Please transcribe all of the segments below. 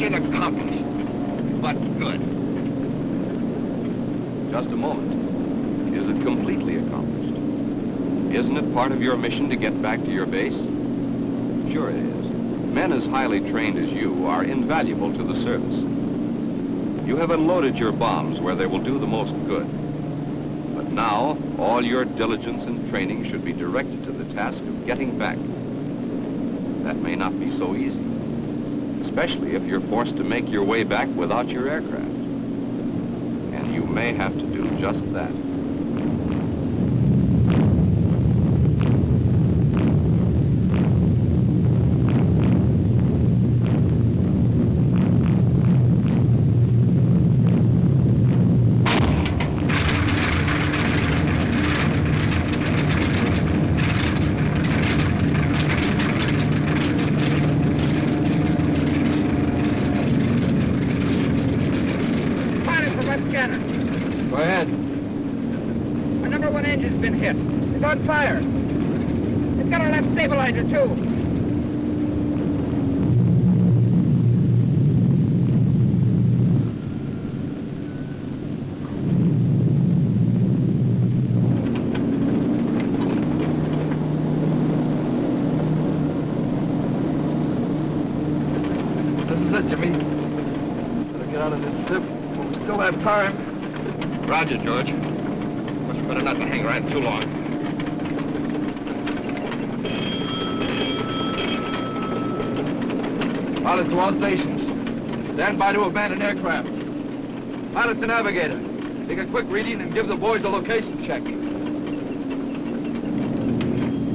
Mission accomplished. But good. Just a moment. Is it completely accomplished? Isn't it part of your mission to get back to your base? Sure it is. Men as highly trained as you are invaluable to the service. You have unloaded your bombs where they will do the most good. But now, all your diligence and training should be directed to the task of getting back. That may not be so easy, especially if you're forced to make your way back without your aircraft. And you may have to do just that. Go ahead. Our number one engine's been hit. It's on fire. It's got our left stabilizer, too. This is it, Jimmy. Better get out of this zip. We still have time. Roger, George. Much better not to hang around too long. Pilots to all stations. Stand by to abandon aircraft. Pilot to navigator. Take a quick reading and give the boys a location check.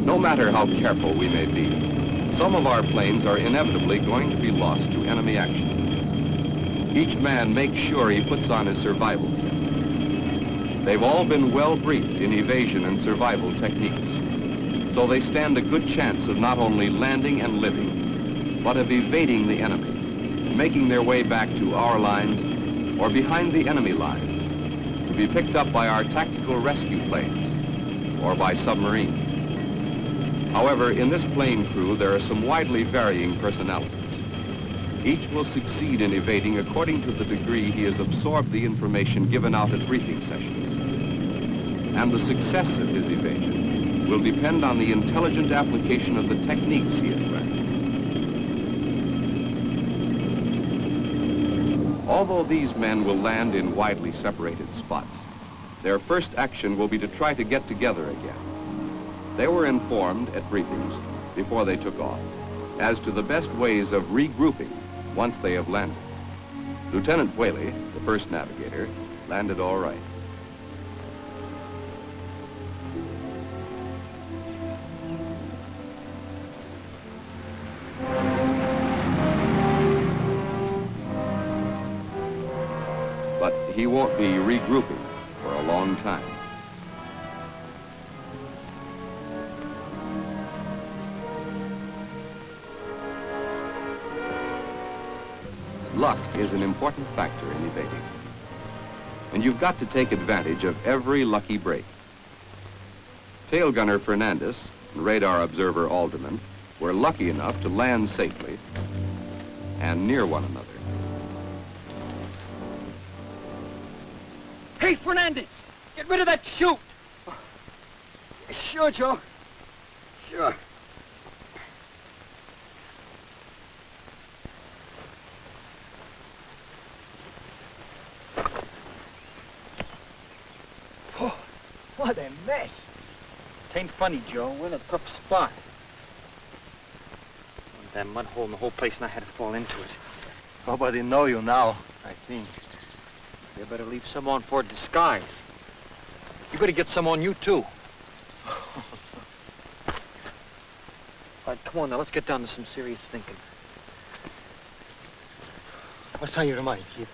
No matter how careful we may be, some of our planes are inevitably going to be lost to enemy action. Each man makes sure he puts on his survival kit. They've all been well briefed in evasion and survival techniques, so they stand a good chance of not only landing and living, but of evading the enemy, making their way back to our lines or behind the enemy lines, to be picked up by our tactical rescue planes or by submarine. However, in this plane crew, there are some widely varying personalities. Each will succeed in evading according to the degree he has absorbed the information given out at briefing sessions. And the success of his evasion will depend on the intelligent application of the techniques he has learned. Although these men will land in widely separated spots, their first action will be to try to get together again. They were informed at briefings before they took off as to the best ways of regrouping once they have landed. Lieutenant Whaley, the first navigator, landed all right. But he won't be regrouping for a long time. Luck is an important factor in evading. And you've got to take advantage of every lucky break. Tail gunner Fernandez and radar observer Alderman were lucky enough to land safely and near one another. Hey, Fernandez! Get rid of that chute! Sure, Joe. Sure. Oh, what a mess. Tain't funny, Joe. We're in a tough spot. That mud hole in the whole place, and I had to fall into it. Nobody know you now, I think. You better leave some on for a disguise. You better get some on you, too. All right, come on now, let's get down to some serious thinking. What's on your mind, Chief?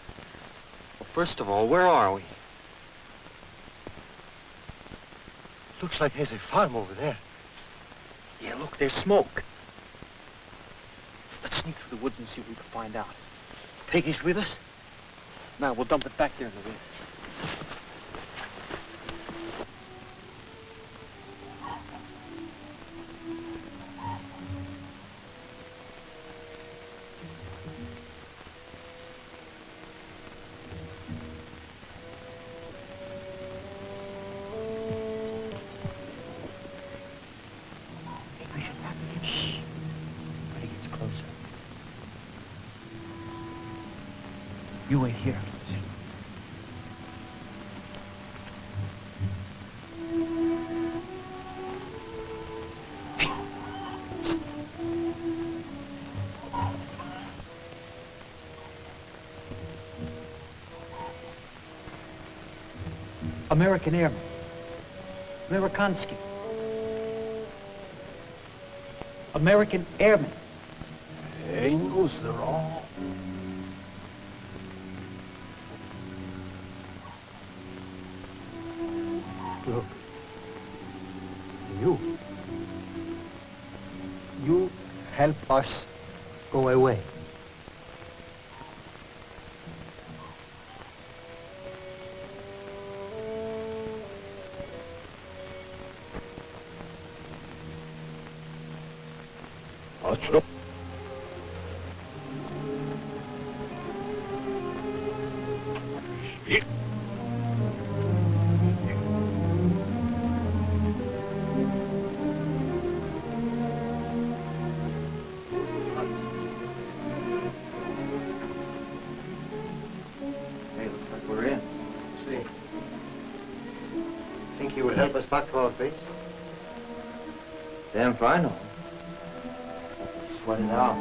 Well, first of all, where are we? Looks like there's a farm over there. Yeah, look, there's smoke. Let's sneak through the woods and see what we can find out. Peggy's with us? Now, we'll dump it back there in the wind. You wait here. American Airman. Amerikansky. American Airman. Engels, they're all. Look. You help us go away. Aço. Sí. Hey, looks like we're in. See. Think you would help us back to our base? Damn if I know. Sweat it out.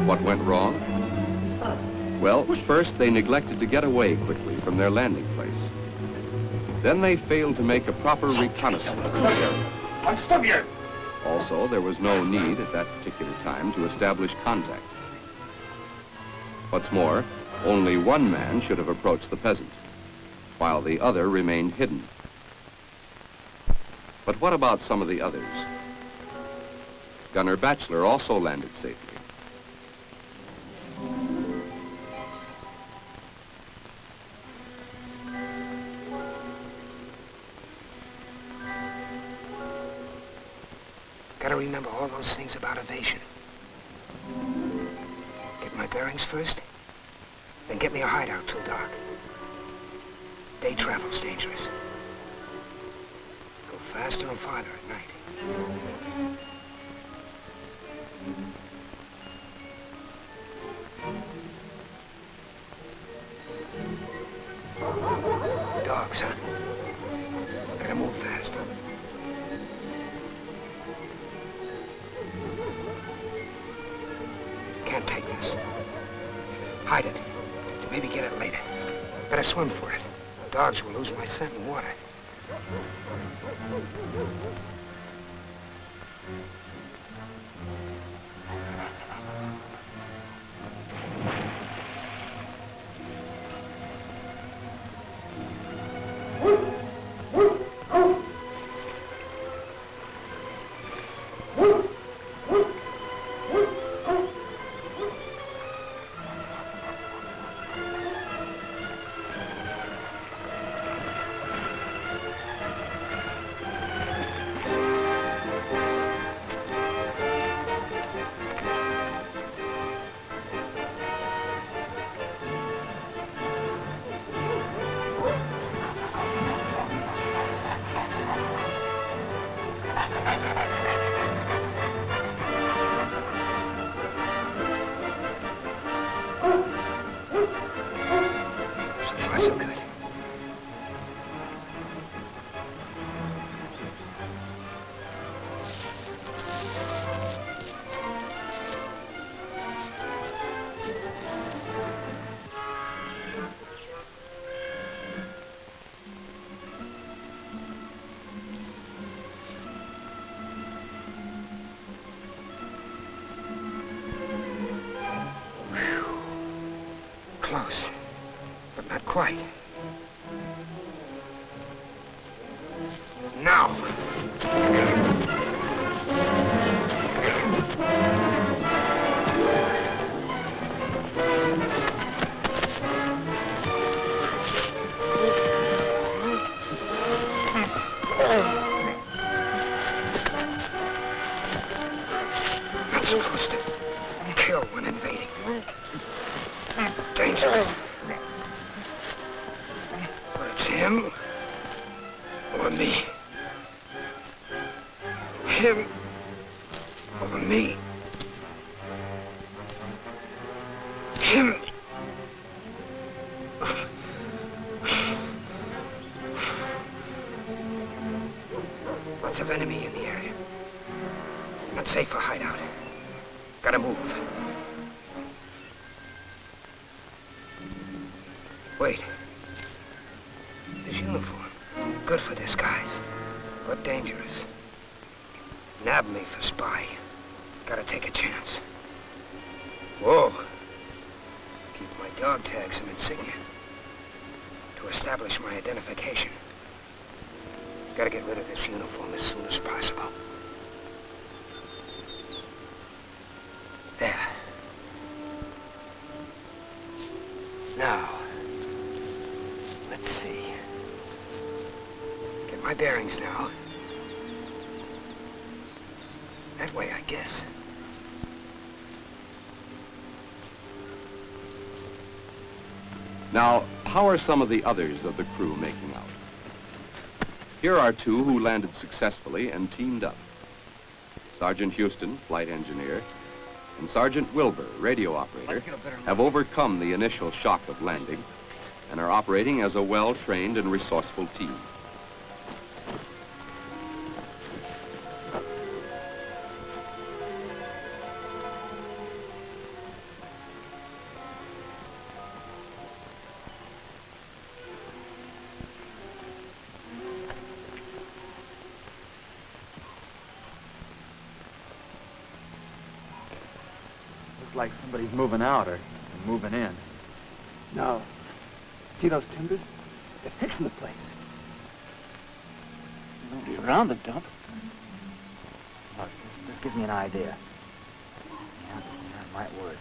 What went wrong? Well, first they neglected to get away quickly from their landing place. Then they failed to make a proper reconnaissance in the area. I'm stuck here. Also, there was no need at that particular time to establish contact. What's more, only one man should have approached the peasant, while the other remained hidden. But what about some of the others? Gunner Batchelor also landed safely. Gotta remember all those things about evasion. Get my bearings first, then get me a hideout till dark. Day travel's dangerous. Go faster and farther at night. Dogs, huh? Gotta move fast. Can't take this. Hide it. Maybe get it later. Better swim for it. Dogs will lose my scent in water. So good. quite. Now. Not supposed to kill when invading. Dangerous. But it's him or me. Him or me. Him. Lots of enemy in the area. Not safe for hideout. Gotta move. Wait. His uniform. Good for disguise, but dangerous. Nab me for spy. Gotta take a chance. Whoa. Keep my dog tag some insignia. To establish my identification. Gotta get rid of this uniform as soon as possible. There. Now, let's see. Get my bearings now. That way, I guess. Now, how are some of the others of the crew making out? Here are two who landed successfully and teamed up. Sergeant Houston, flight engineer, and Sergeant Wilbur, radio operator, have overcome the initial shock of landing and are operating as a well-trained and resourceful team. Like somebody's moving out or moving in. No. See those timbers? They're fixing the place. Nobody around the dump. Look, this gives me an idea. Yeah, it might work.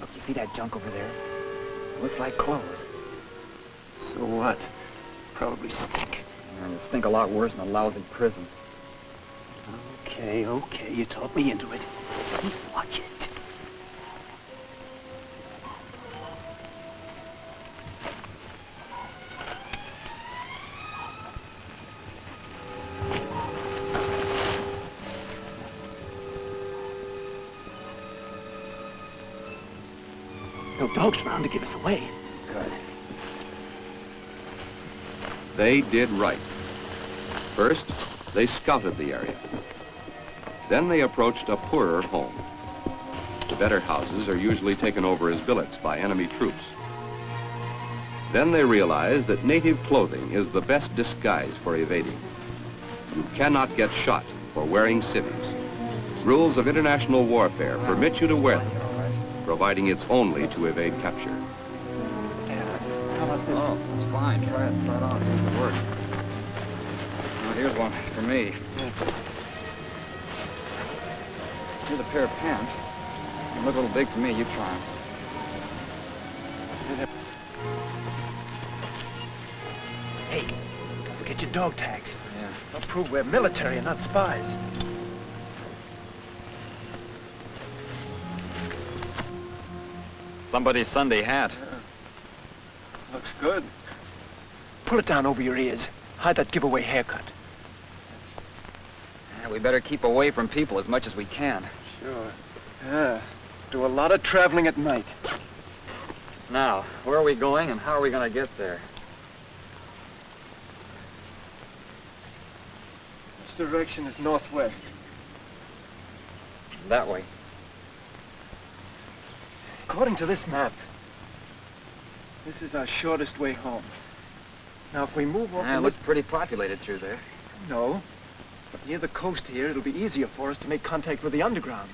Look, you see that junk over there? It looks like clothes. So what? Probably stink. Yeah, it'll stink a lot worse than a lousy prison. Okay, you talked me into it. Watch it. No dogs around to give us away. Good. They did right. First, they scouted the area. Then they approached a poorer home. The better houses are usually taken over as billets by enemy troops. Then they realized that native clothing is the best disguise for evading. You cannot get shot for wearing civvies. Rules of international warfare permit you to wear them, providing it's only to evade capture. How about this? Oh, that's fine. Try it. Try it on. See if it works. Now, here's one for me. Here's a pair of pants. They look a little big for me. You try them. Hey, don't forget your dog tags. Yeah. They'll prove we're military and not spies. Somebody's Sunday hat. Looks good. Pull it down over your ears. Hide that giveaway haircut. Yeah, we better keep away from people as much as we can. Sure. Yeah. Do a lot of traveling at night. Now, where are we going and how are we going to get there? Which direction is northwest? That way. According to this map, this is our shortest way home. Now, if we move off... It looks pretty populated through there. No. But near the coast here, it'll be easier for us to make contact with the underground.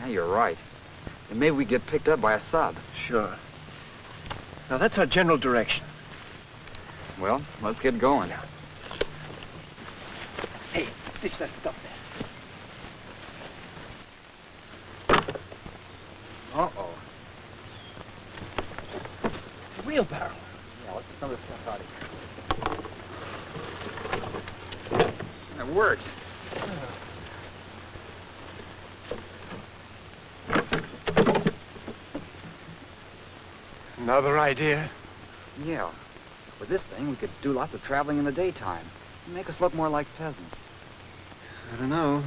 Yeah, you're right. And maybe we get picked up by a sub. Sure. Now, that's our general direction. Well, let's get going. Hey, ditch that stuff there. Uh-oh. Wheelbarrow. Yeah, let's get some of this stuff out of here. It worked. Another idea? Yeah. With this thing, we could do lots of traveling in the daytime. Make us look more like peasants. I don't know.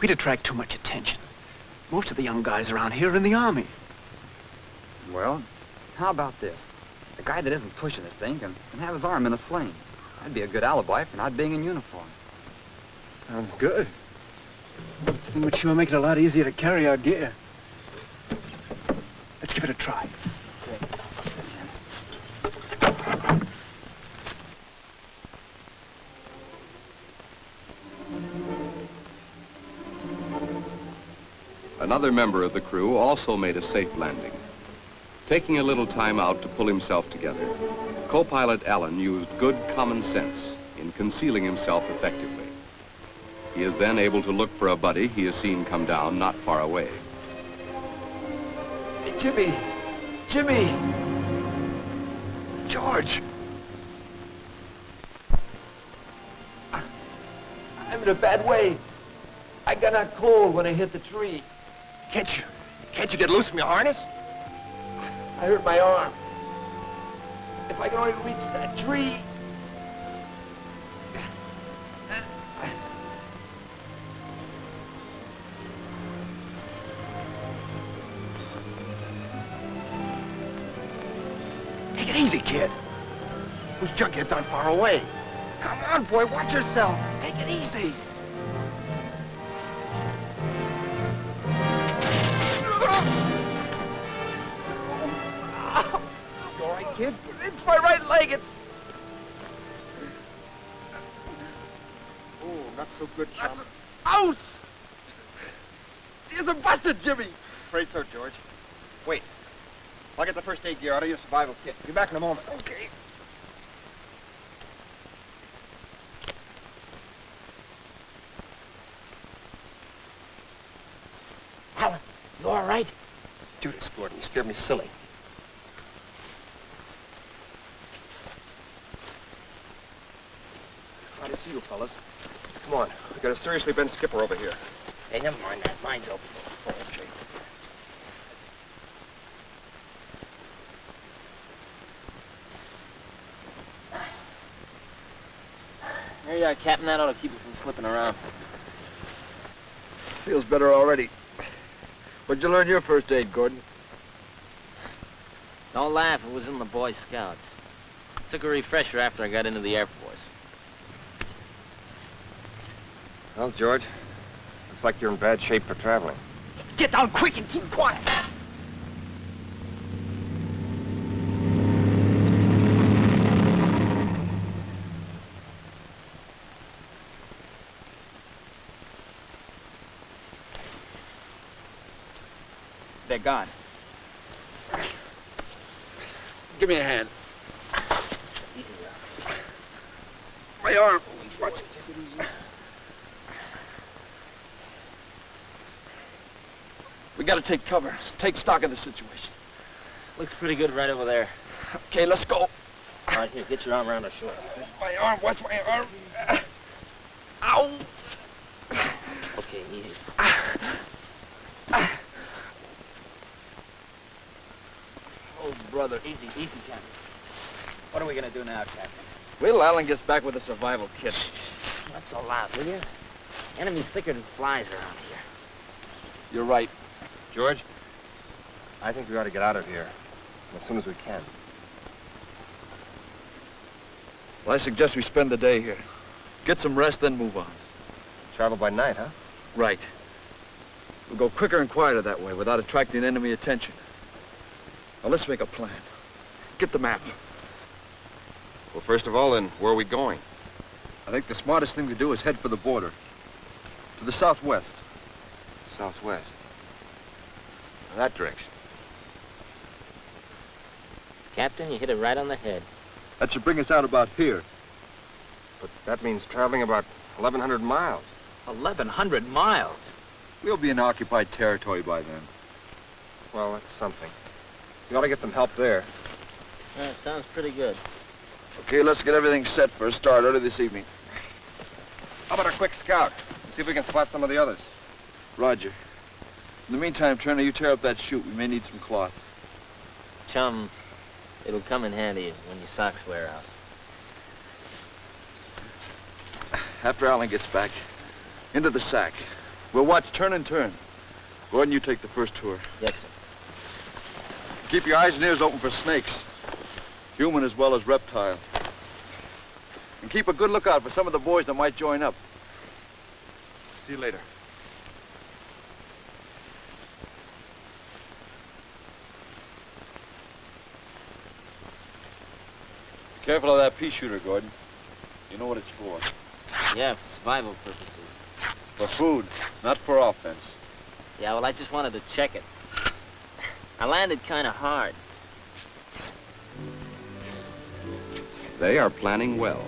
We'd attract too much attention. Most of the young guys around here are in the army. Well, how about this? The guy that isn't pushing this thing can have his arm in a sling. That'd be a good alibi for not being in uniform. Sounds good. This thing would sure make it a lot easier to carry our gear. Let's give it a try. Another member of the crew also made a safe landing. Taking a little time out to pull himself together, co-pilot Allen used good common sense in concealing himself effectively. He is then able to look for a buddy he has seen come down not far away. Hey, Jimmy! Jimmy! George! I'm in a bad way. I got out cold when I hit the tree. Can't you get loose from your harness? I hurt my arm. If I can only reach that tree. Take it easy, kid. Those junkheads aren't far away. Come on, boy, watch yourself. Take it easy. You all right, kid? It's my right leg. It's... Oh, not so good, chum. Ouch! There's a busted, Jimmy. Afraid so, George. Wait. I'll get the first aid gear out of your survival kit. Be back in a moment. Okay. Alan, you all right? Judas, Gordon, you scared me silly. Glad to see you, fellas. Come on. We got a seriously bent skipper over here. Hey, never mind that. Mine's open. Oh, okay. There you are, Captain. That ought to keep you from slipping around. Feels better already. Where'd you learn your first aid, Gordon? Don't laugh. It was in the Boy Scouts. Took a refresher after I got into the Air Force. Well, George, looks like you're in bad shape for traveling. Get down quick and keep quiet. They're gone. Give me a hand. Easy now. My arm. Watch it. We gotta take cover. Take stock of the situation. Looks pretty good right over there. Okay, let's go. All right, here, get your arm around our shoulder. My arm. Watch my arm. Ow. Okay, easy. Oh, brother. Easy, Captain. What are we gonna do now, Captain? Wait till Alan gets back with the survival kit. Not so loud, will you? Enemy's thicker than flies around here. You're right. George, I think we ought to get out of here as soon as we can. Well, I suggest we spend the day here. Get some rest, then move on. Travel by night, huh? Right. We'll go quicker and quieter that way without attracting enemy attention. Now, let's make a plan. Get the map. Well, first of all, then, where are we going? I think the smartest thing to do is head for the border. To the southwest. Southwest. That direction. Captain. You hit it right on the head. That should bring us out about here. But that means traveling about 1,100 miles. 1,100 miles? We'll be in occupied territory by then. Well, that's something. We ought to get some help there. That sounds pretty good. Okay, let's get everything set for a start early this evening. How about a quick scout? See if we can spot some of the others. Roger. In the meantime, Turner, you tear up that chute. We may need some cloth. Chum, it'll come in handy when your socks wear out. After Allen gets back, into the sack. We'll watch turn and turn. Gordon, you take the first tour. Yes, sir. Keep your eyes and ears open for snakes. Human as well as reptile. And keep a good lookout for some of the boys that might join up. See you later. Be careful of that pea shooter, Gordon. You know what it's for. Yeah, for survival purposes. For food, not for offense. Yeah, well, I just wanted to check it. I landed kind of hard. They are planning well.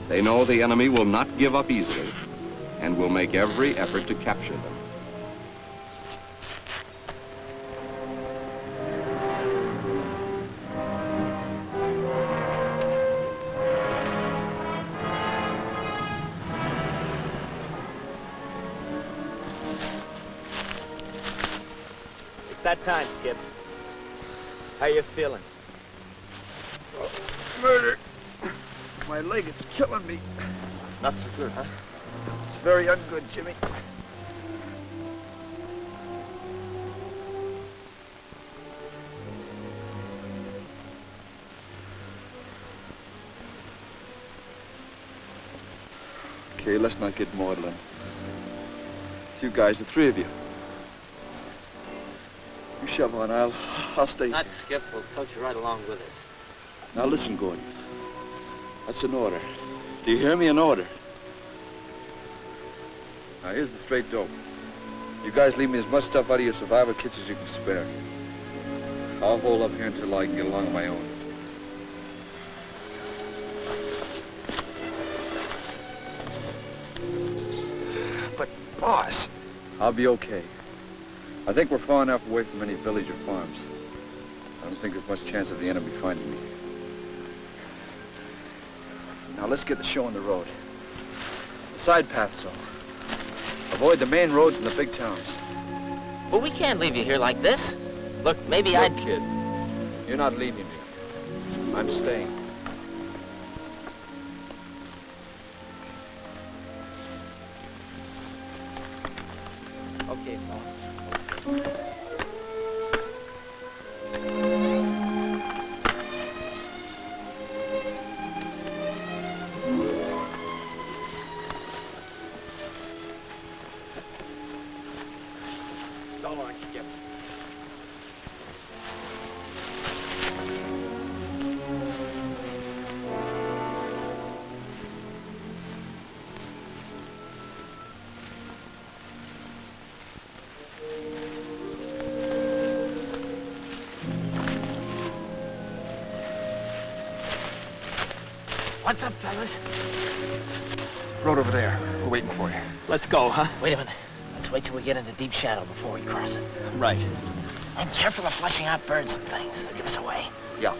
They know the enemy will not give up easily and will make every effort to capture them. It's that time, Skip. How you feeling? Murder. My leg is killing me. Not so good, huh? It's very ungood, Jimmy. Okay, let's not get maudlin. You guys, the three of you. You shove on, I'll stay. Not Skip. We'll tote you right along with us. Now listen, Gordon. That's an order. Do you hear me? An order. Now here's the straight dope. You guys leave me as much stuff out of your survival kits as you can spare. I'll hold up here until I can get along on my own. But, boss... I'll be okay. I think we're far enough away from any village or farms. I don't think there's much chance of the enemy finding me. Now let's get the show on the road. The side paths, though. Avoid the main roads in the big towns. Well, we can't leave you here like this. Look, maybe Look, kid, you're not leaving me. I'm staying. Okay, boss. So long, Skip. What's up, fellas? Road over there. We're waiting for you. Let's go, huh? Wait a minute. Let's wait till we get into deep shadow before we cross it. Right. And careful of flushing out birds and things. They'll give us away. Yeah.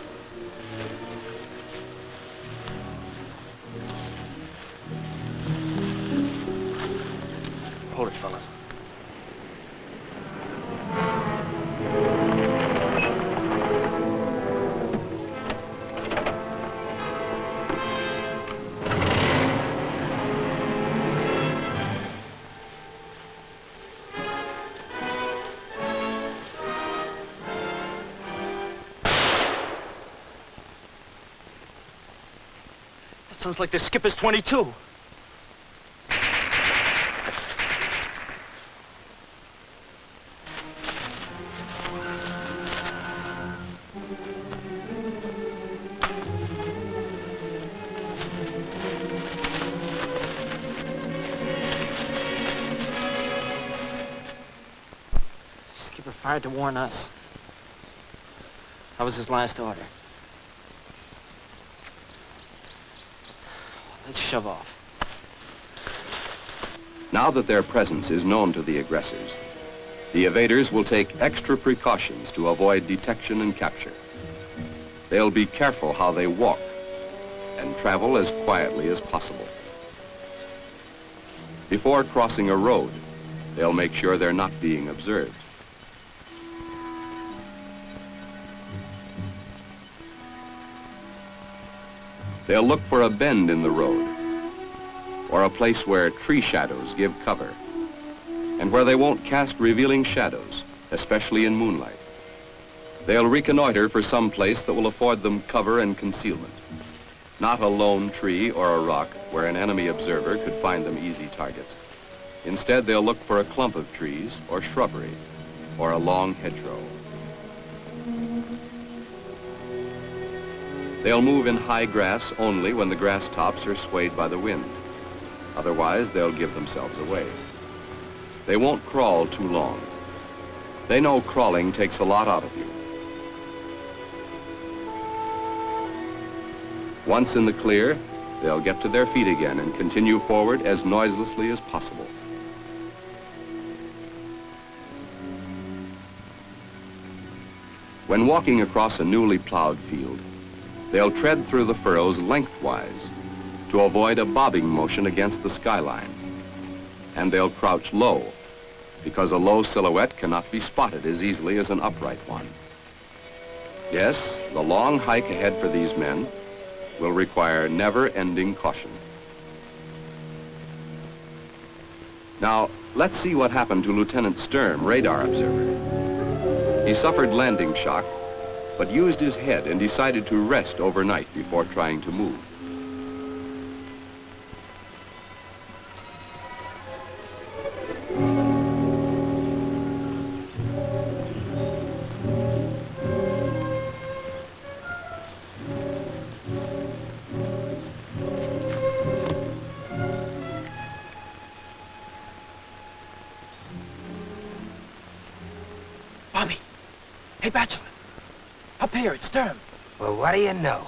Hold it, fellas. Sounds like the skipper's 22. Skipper fired to warn us. That was his last order. Let's shove off. Now that their presence is known to the aggressors, the evaders will take extra precautions to avoid detection and capture. They'll be careful how they walk and travel as quietly as possible. Before crossing a road, they'll make sure they're not being observed. They'll look for a bend in the road, or a place where tree shadows give cover, and where they won't cast revealing shadows, especially in moonlight. They'll reconnoiter for some place that will afford them cover and concealment. Not a lone tree or a rock where an enemy observer could find them easy targets. Instead, they'll look for a clump of trees or shrubbery or a long hedgerow. They'll move in high grass only when the grass tops are swayed by the wind. Otherwise, they'll give themselves away. They won't crawl too long. They know crawling takes a lot out of you. Once in the clear, they'll get to their feet again and continue forward as noiselessly as possible. When walking across a newly plowed field, they'll tread through the furrows lengthwise to avoid a bobbing motion against the skyline. And they'll crouch low, because a low silhouette cannot be spotted as easily as an upright one. Yes, the long hike ahead for these men will require never-ending caution. Now, let's see what happened to Lieutenant Sturm, radar observer. He suffered landing shock, but used his head and decided to rest overnight before trying to move. Bobby! Hey, Bachelor! Up here, it's Sturm. Well, what do you know?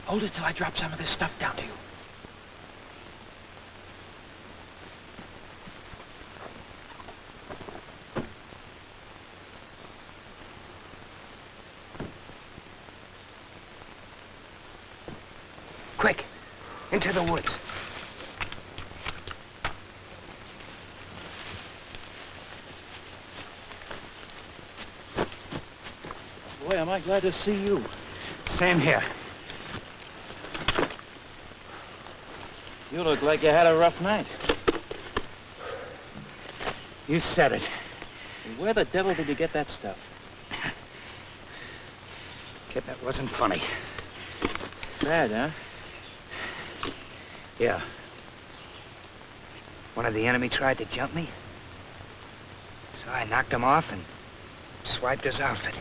Hold it till I drop some of this stuff down to you. Quick, into the woods. Boy, am I glad to see you. Same here. You look like you had a rough night. You said it. Where the devil did you get that stuff? Kid, that wasn't funny. Bad, huh? Yeah. One of the enemy tried to jump me. So I knocked him off and swiped his outfit.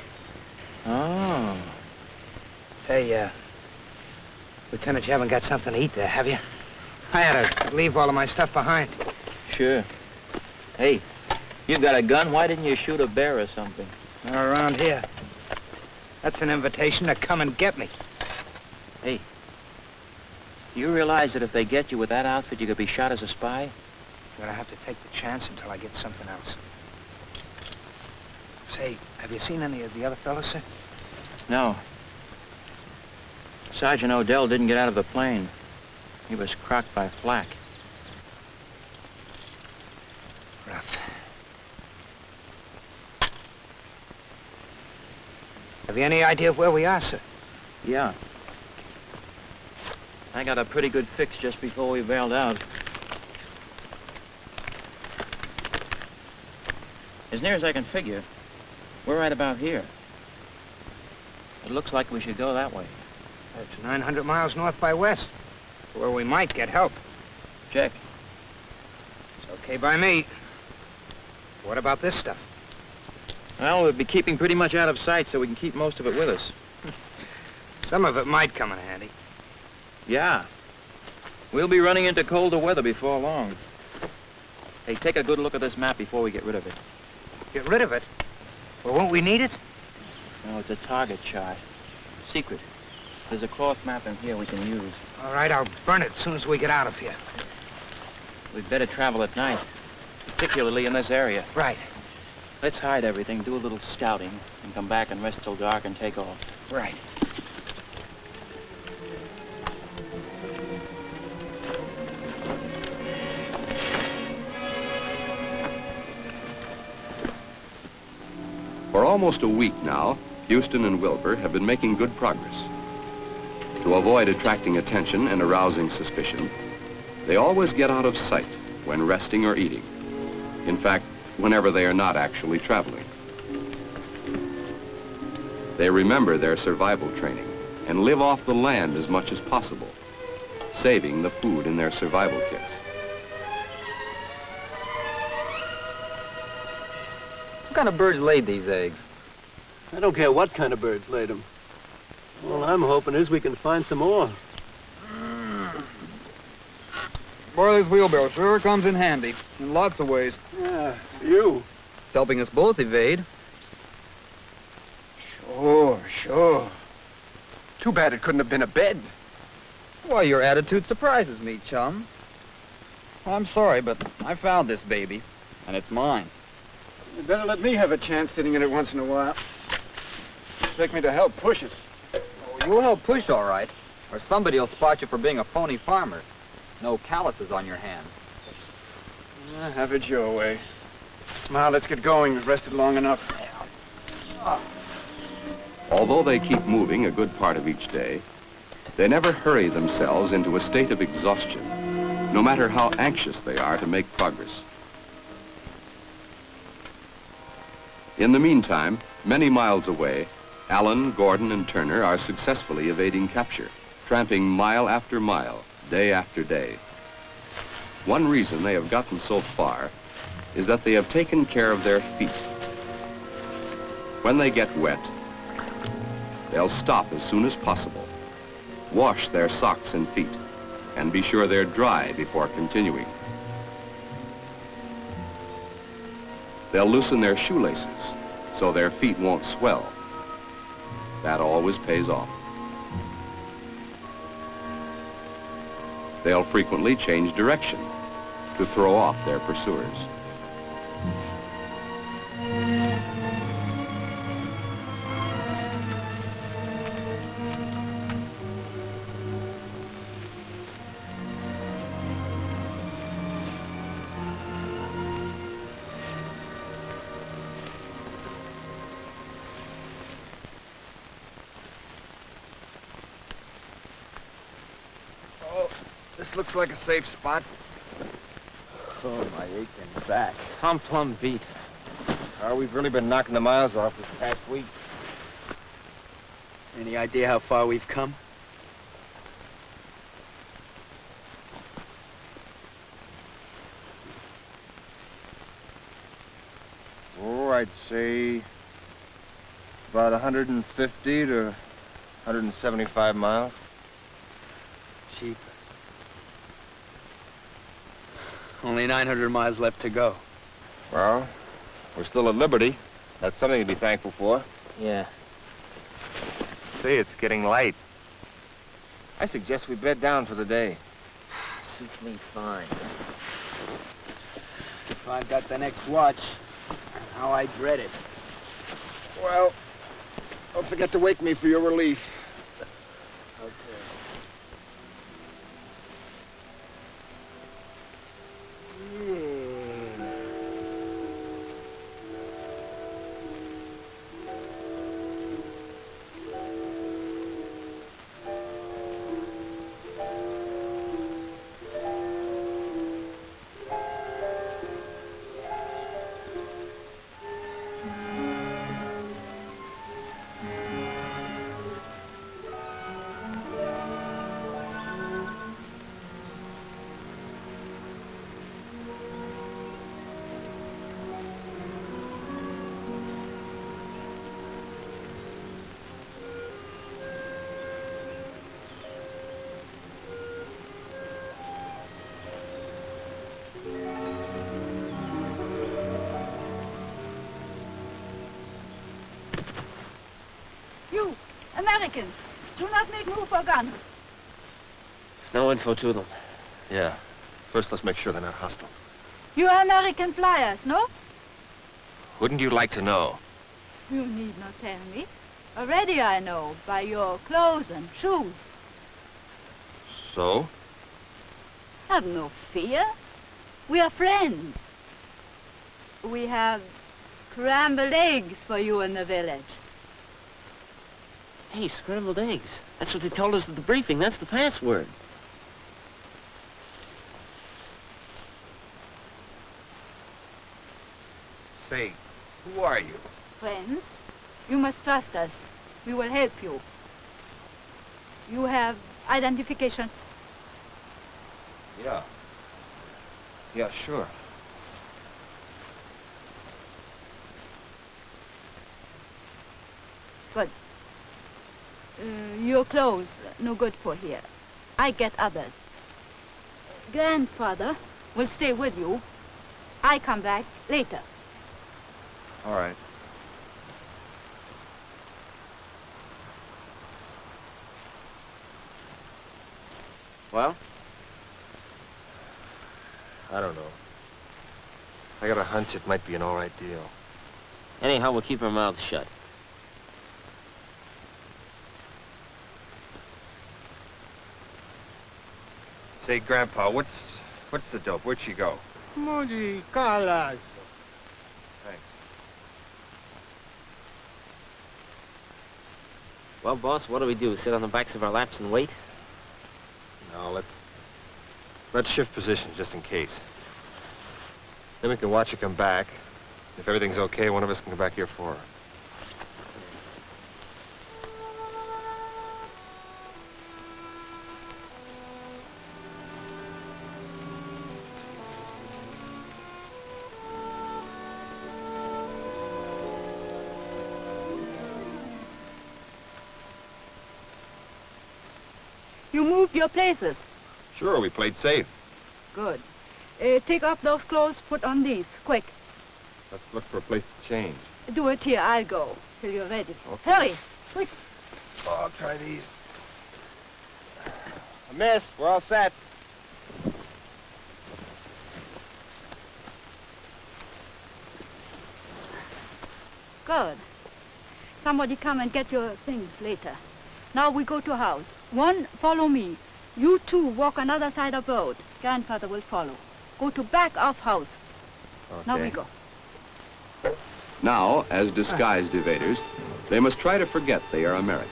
Oh. Say, Lieutenant, you haven't got something to eat there, have you? I had to leave all of my stuff behind. Sure. Hey, you've got a gun. Why didn't you shoot a bear or something? Not around here. That's an invitation to come and get me. Hey, do you realize that if they get you with that outfit, you could be shot as a spy? I'm gonna have to take the chance until I get something else. Say, have you seen any of the other fellas, sir? No. Sergeant Odell didn't get out of the plane. He was crocked by flak. Rough. Have you any idea of where we are, sir? Yeah. I got a pretty good fix just before we bailed out. As near as I can figure, we're right about here. It looks like we should go that way. That's 900 miles north by west, where we might get help. Check. It's okay by me. What about this stuff? Well, we'll be keeping pretty much out of sight so we can keep most of it with us. Some of it might come in handy. Yeah. We'll be running into colder weather before long. Hey, take a good look at this map before we get rid of it. Get rid of it? Well, won't we need it? No, it's a target chart. Secret. There's a cloth map in here we can use. All right, I'll burn it as soon as we get out of here. We'd better travel at night, particularly in this area. Right. Let's hide everything, do a little scouting, and come back and rest till dark and take off. Right. For almost a week now, Houston and Wilbur have been making good progress. To avoid attracting attention and arousing suspicion, they always get out of sight when resting or eating. In fact, whenever they are not actually traveling. They remember their survival training and live off the land as much as possible, saving the food in their survival kits. What kind of birds laid these eggs? I don't care what kind of birds laid them. All I'm hoping is we can find some more. Boy, this wheelbarrow sure comes in handy, in lots of ways. Yeah, you. It's helping us both evade. Sure. Too bad it couldn't have been a bed. Why, your attitude surprises me, chum. I'm sorry, but I found this baby, and it's mine. You better let me have a chance sitting in it once in a while. Expect me to help push it. Oh, you'll help push, all right. Or somebody will spot you for being a phony farmer. No calluses on your hands. Have it your way. Now, let's get going. We've rested long enough. Although they keep moving a good part of each day, they never hurry themselves into a state of exhaustion, no matter how anxious they are to make progress. In the meantime, many miles away, Allen, Gordon, and Turner are successfully evading capture, tramping mile after mile, day after day. One reason they have gotten so far is that they have taken care of their feet. When they get wet, they'll stop as soon as possible, wash their socks and feet, and be sure they're dry before continuing. They'll loosen their shoelaces so their feet won't swell. That always pays off. They'll frequently change direction to throw off their pursuers. Looks like a safe spot. Oh, my aching back. I'm plumb beat. We've really been knocking the miles off this past week. Any idea how far we've come? Oh, I'd say about 150 to 175 miles. Cheap. Only 900 miles left to go. Well, we're still at liberty. That's something to be thankful for. Yeah. Say, it's getting light. I suggest we bed down for the day. Suits me fine. If I've got the next watch, how I dread it. Well, don't forget to wake me for your relief. Okay. Americans. Do not make move for guns. No info to them. Yeah. First, let's make sure they're not hostile. You are American flyers, no? Wouldn't you like to know? You need not tell me. Already I know, by your clothes and shoes. So? Have no fear. We are friends. We have scrambled eggs for you in the village. Hey, scrambled eggs. That's what they told us at the briefing. That's the password. Say, who are you? Friends, you must trust us. We will help you. You have identification. Yeah. Yeah, sure. Good. Your clothes, no good for here. I get others. Grandfather will stay with you. I come back later. All right. Well? I don't know. I got a hunch it might be an all right deal. Anyhow, we'll keep our mouths shut. Say, Grandpa, what's the dope? Where'd she go? Moji Calas. Thanks. Well, boss, what do we do? Sit on the backs of our laps and wait? No, let's shift positions just in case. Then we can watch her come back. If everything's okay, one of us can go back here for her. You moved your places. Sure, we played safe. Good. Take off those clothes, put on these, quick. Let's look for a place to change. Do it here, I'll go, till you're ready. Okay. Hurry, quick. Oh, I'll try these. Miss, we're all set. Good. Somebody come and get your things later. Now we go to house. One, follow me. You two walk on other side of road. Grandfather will follow. Go to back of house. Okay. Now we go. Now, as disguised evaders, they must try to forget they are Americans.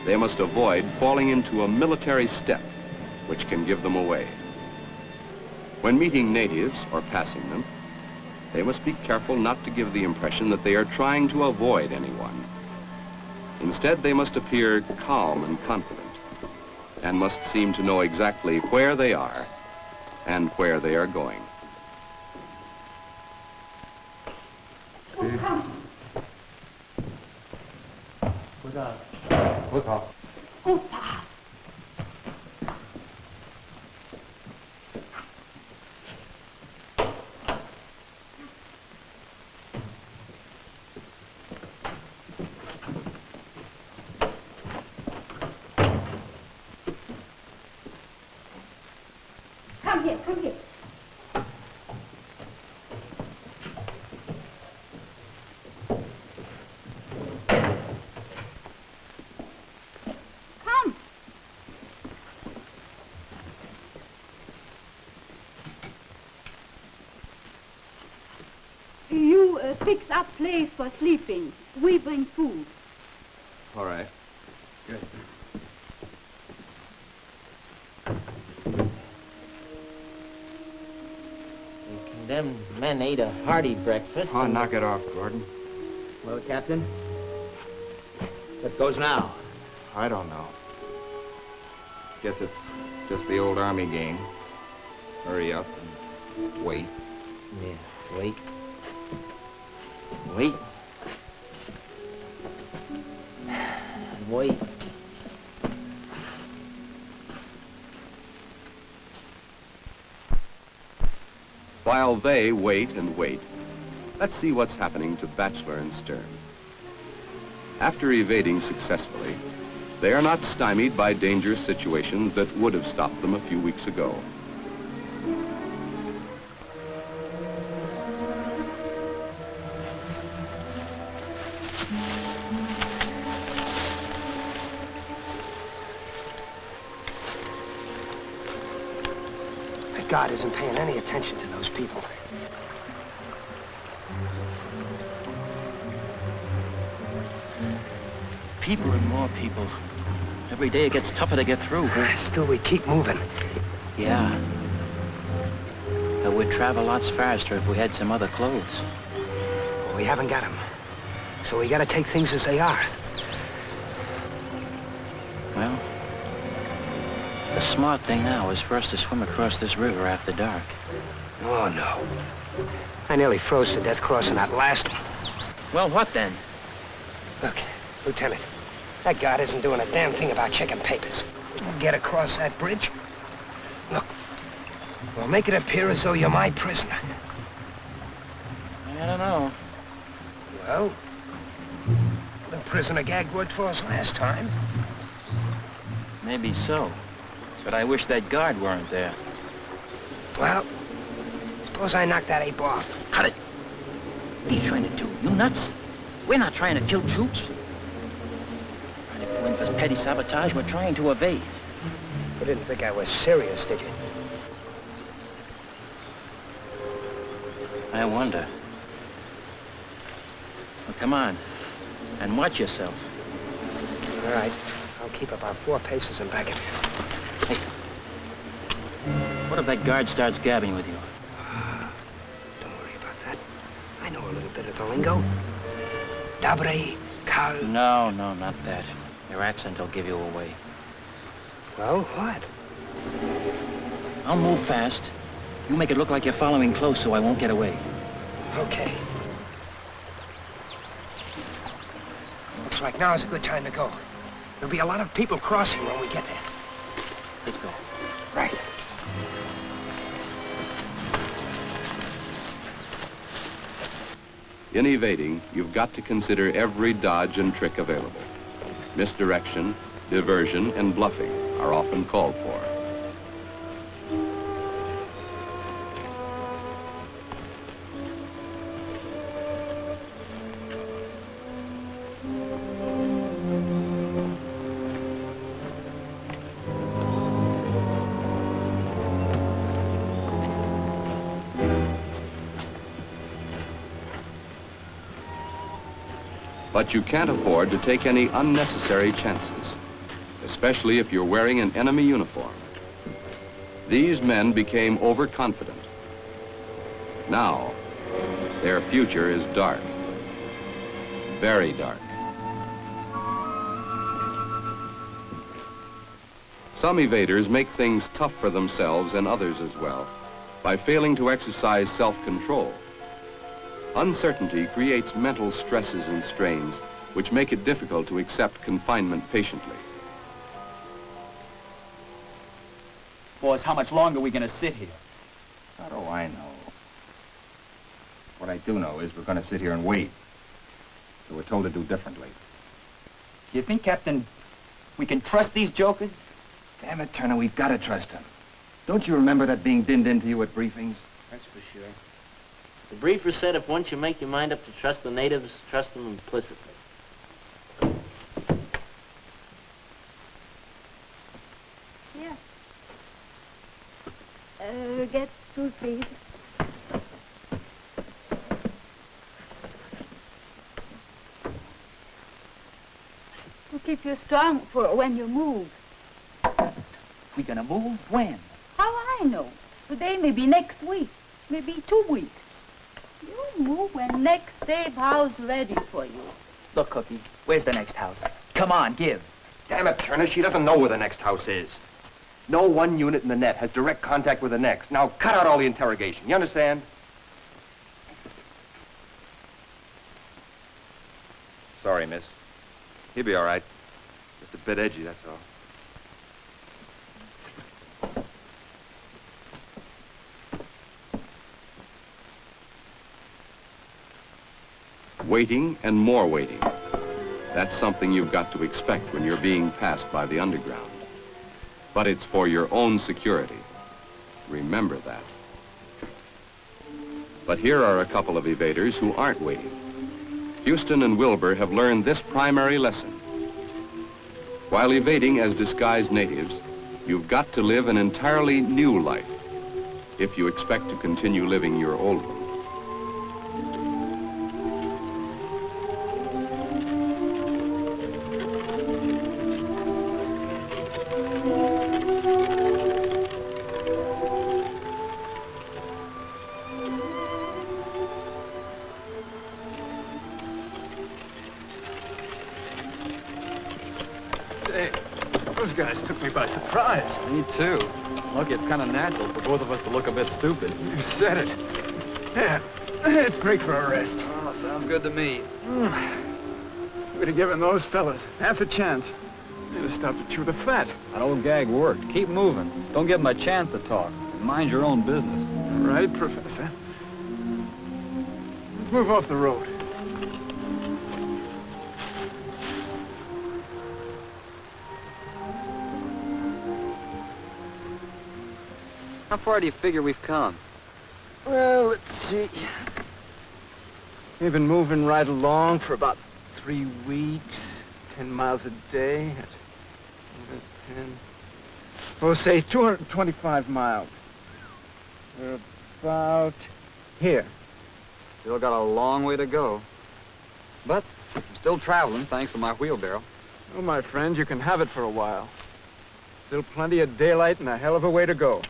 They must avoid falling into a military step, which can give them away. When meeting natives or passing them, they must be careful not to give the impression that they are trying to avoid anyone. Instead, they must appear calm and confident, and must seem to know exactly where they are and where they are going. Come here, come here. Come. You fix up place for sleeping. We bring food. All right. Good. Them men ate a hearty breakfast. Oh, knock it off, Gordon. Well, Captain, what goes now? I don't know. Guess it's just the old Army game. Hurry up and wait. Yeah, wait. Wait. And wait. While they wait and wait, let's see what's happening to Batchelor and Stern. After evading successfully, they are not stymied by dangerous situations that would have stopped them a few weeks ago. That guard isn't paying any attention to those people. People and more people. Every day it gets tougher to get through. Still, we keep moving. Yeah. But we'd travel lots faster if we had some other clothes. Well, we haven't got them. So we gotta take things as they are. Well, the smart thing now is for us to swim across this river after dark. Oh, no. I nearly froze to death crossing that last one. Well, what then? Look, Lieutenant, that guard isn't doing a damn thing about checking papers. We'll get across that bridge. Look, we'll make it appear as though you're my prisoner. I don't know. Well, the prisoner gag worked for us last time. Maybe so. But I wish that guard weren't there. Well, suppose I knock that ape off. Cut it! What are you trying to do? You nuts? We're not trying to kill troops. Trying to go in for petty sabotage. We're trying to evade. You didn't think I was serious, did you? I wonder. Well, come on. And watch yourself. All right. I'll keep about 4 paces and back it. Hey. What if that guard starts gabbing with you? Don't worry about that. I know a little bit of the lingo. Dobre, Carl. No, not that. Your accent will give you away. Well, what? I'll move fast. You make it look like you're following close so I won't get away. Okay. Looks like now's a good time to go. There'll be a lot of people crossing when we get there. Let's go. Right. In evading, you've got to consider every dodge and trick available. Misdirection, diversion, and bluffing are often called for. But you can't afford to take any unnecessary chances, especially if you're wearing an enemy uniform. These men became overconfident. Now, their future is dark, very dark. Some evaders make things tough for themselves and others as well by failing to exercise self-control. Uncertainty creates mental stresses and strains which make it difficult to accept confinement patiently. Boss, how much longer are we going to sit here? How do I know? What I do know is we're going to sit here and wait. So we're told to do differently. Do you think, Captain, we can trust these jokers? Damn it, Turner, we've got to trust them. Don't you remember that being dinned into you at briefings? That's for sure. The briefer said if once you make your mind up to trust the natives, trust them implicitly. Yeah. Get stool, please. To keep you strong for when you move. We gonna move? When? How I know? Today, maybe next week, maybe 2 weeks. You move when next safe house ready for you. Look, Cookie, where's the next house? Come on, give. Damn it, Turner, she doesn't know where the next house is. No one unit in the net has direct contact with the next. Now, cut out all the interrogation. You understand? Sorry, miss. He'll be all right. Just a bit edgy, that's all. Waiting and more waiting. That's something you've got to expect when you're being passed by the underground. But it's for your own security. Remember that. But here are a couple of evaders who aren't waiting. Houston and Wilbur have learned this primary lesson. While evading as disguised natives, you've got to live an entirely new life if you expect to continue living your old one. Say, those guys took me by surprise. Me too. Lucky it's kind of natural for both of us to look a bit stupid. You said it. Yeah, let's break for a rest. Oh, sounds good to me. We'd have given those fellas half a chance. They'd have stopped to chew the fat. That old gag worked. Keep moving. Don't give them a chance to talk. And mind your own business. Right, Professor. Let's move off the road. How far do you figure we've come? Well, let's see. We've been moving right along for about 3 weeks, 10 miles a day. That's 10. We'll say 225 miles. We're about here. Still got a long way to go. But I'm still traveling, thanks to my wheelbarrow. Oh, my friend, you can have it for a while. Still plenty of daylight and a hell of a way to go.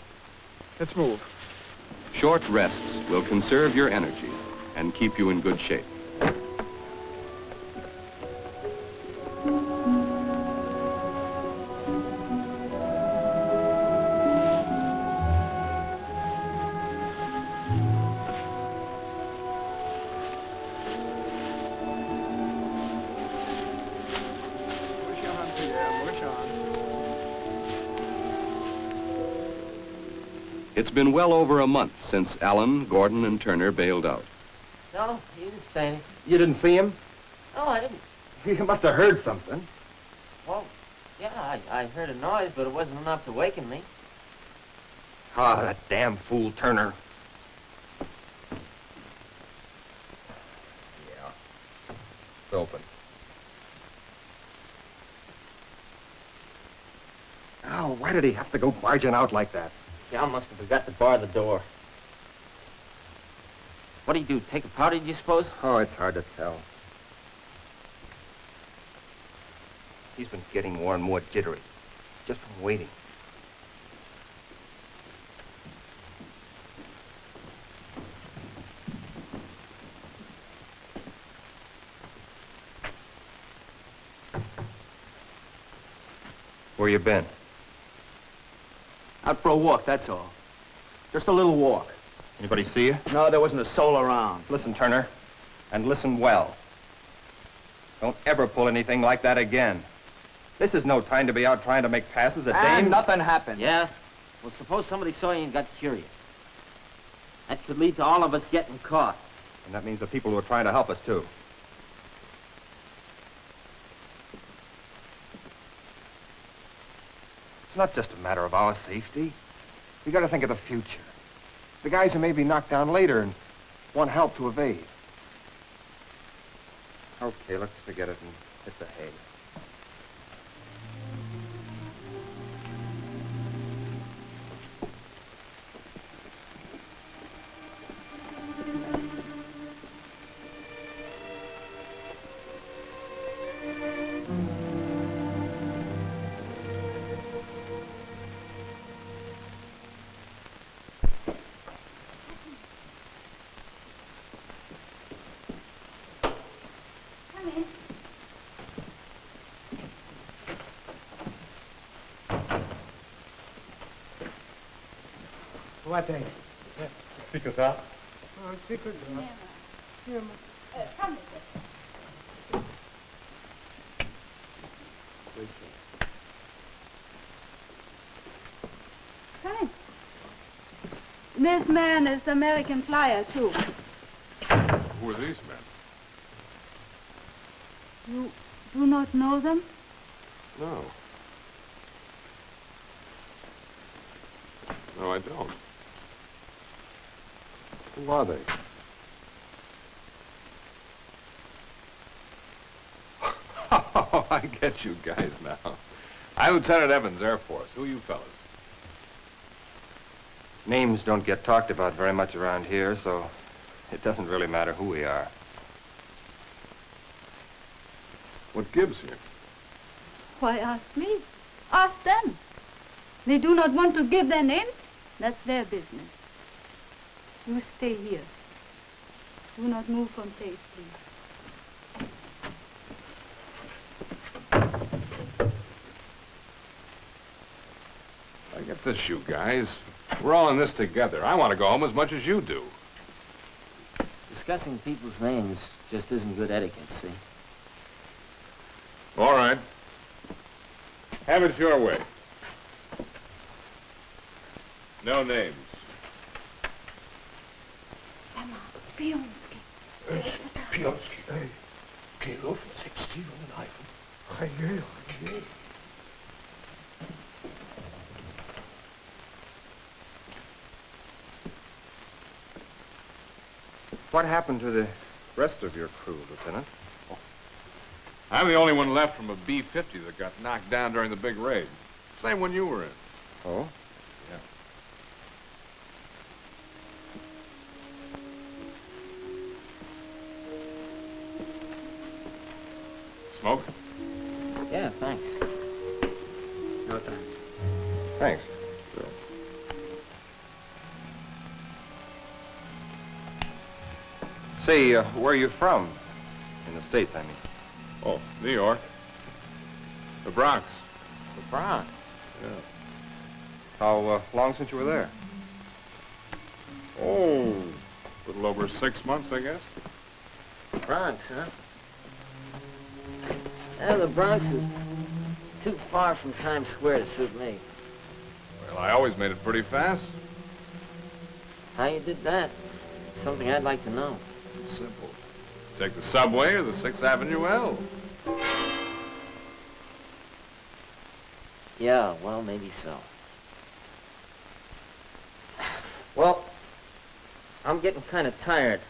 Let's move. Short rests will conserve your energy and keep you in good shape. It's been well over a month since Allen, Gordon, and Turner bailed out. No, he didn't say anything. You didn't see him? No, I didn't. You must have heard something. Well, yeah, I heard a noise, but it wasn't enough to waken me. Ah, that damn fool Turner. Yeah. It's open. Oh, why did he have to go barging out like that? Cal must have forgot to bar the door. What do you do, take a powder, do you suppose? Oh, it's hard to tell. He's been getting more and more jittery, just from waiting. Where you been? Out for a walk, that's all. Just a little walk. Anybody see you? No, there wasn't a soul around. Listen, Turner, and listen well. Don't ever pull anything like that again. This is no time to be out trying to make passes at And dames. nothing happened. Yeah? Well, suppose somebody saw you and got curious. That could lead to all of us getting caught. And that means the people who are trying to help us, too. It's not just a matter of our safety. We got to think of the future. The guys who may be knocked down later and want help to evade. Okay, let's forget it and hit the hay. What is? Secret, huh? Oh, secret. Yeah. Come in. This man is American flyer, too. Who are these men? You Do not know them? No. No, I don't. Who are they? Oh, I get you guys now. I'm Lieutenant Evans, Air Force. Who are you fellas? Names don't get talked about very much around here, so it doesn't really matter who we are. What gives here? Why ask me? Ask them. They do not want to give their names? That's their business. You stay here. Do not move from place, please. I get this, you guys. We're all in this together. I want to go home as much as you do. Discussing people's names just isn't good etiquette, see? All right. Have it your way. No names. Emma, Spionski. Spionski, hey. Geloof het, zegt Steven en Ivan. Ga je. What happened to the rest of your crew, Lieutenant? Oh. I'm the only one left from a B-50 that got knocked down during the big raid. Same one you were in. Oh? Yeah. Smoke? Yeah, thanks. No thanks. Thanks. Sure. Say, where are you from? In the States, I mean. Oh, New York. The Bronx. The Bronx? Yeah. How long since you were there? Oh, a little over 6 months, I guess. Bronx, huh? Yeah, the Bronx is too far from Times Square to suit me. Well, I always made it pretty fast. How you did that? It's something I'd like to know. Simple. Take the subway or the 6th Avenue L. Yeah, well, maybe so. Well, I'm getting kind of tired.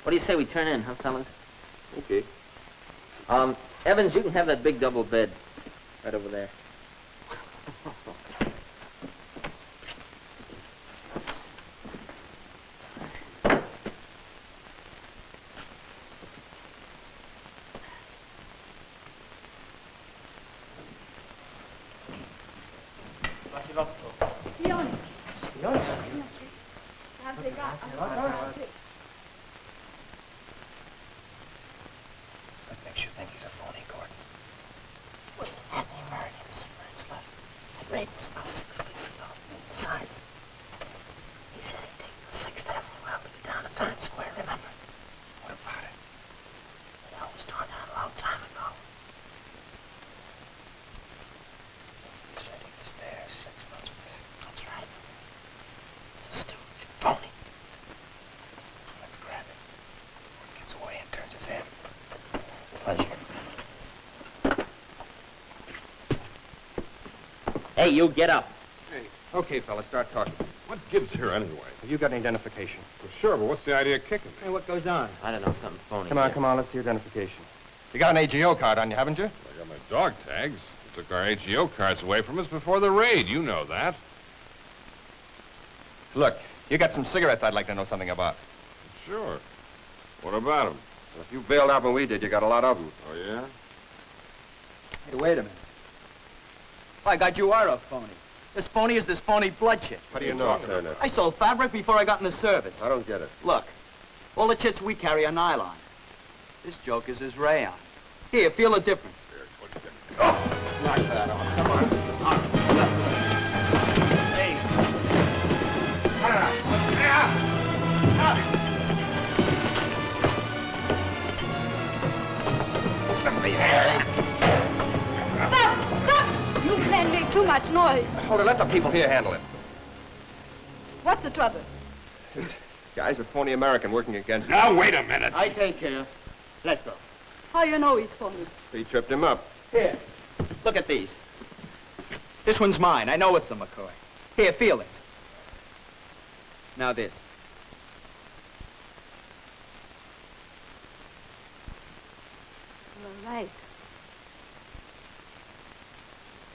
What do you say we turn in, huh, fellas? Okay. Evans, you can have that big double bed right over there. What makes you think he's a phony, Gordon? Well, had the American cigarettes left. That raid was about 6 weeks ago. Besides, he said he'd take the 6th Avenue out to be down at Times Square, remember? What about it? It all was torn down a long time ago. He said he was there 6 months back. That's right. It's a stooge. Phony. Let's grab it. Before he gets away and turns his head. Pleasure. Hey, you get up. Hey, okay, fellas, start talking. What gives here anyway? Have you got an identification? Well, sure, but what's the idea of kicking me? Hey, what goes on? I don't know, something phony. Come on, let's see your identification. You got an AGO card on you, haven't you? I got my dog tags. They took our AGO cards away from us before the raid. You know that. Look, you got some cigarettes I'd like to know something about. Sure. What about them? Well, if you bailed out when we did, you got a lot of them. Oh, yeah? Hey, wait a minute. By God, you are a phony. As phony as this phony blood chit. How do you know, Lieutenant? I sold fabric before I got in the service. I don't get it. Look, all the chits we carry are nylon. This joker's is rayon. Here, feel the difference. Knock that off. Come on. Hey. Stop! You men make too much noise. Hold it, let the people here handle it. What's the trouble? This guy's a phony American working against... Now, wait a minute. I take care. Let go. How you know he's phony? He tripped him up. Here, look at these. This one's mine. I know it's the McCoy. Here, feel this. Now this. You're right.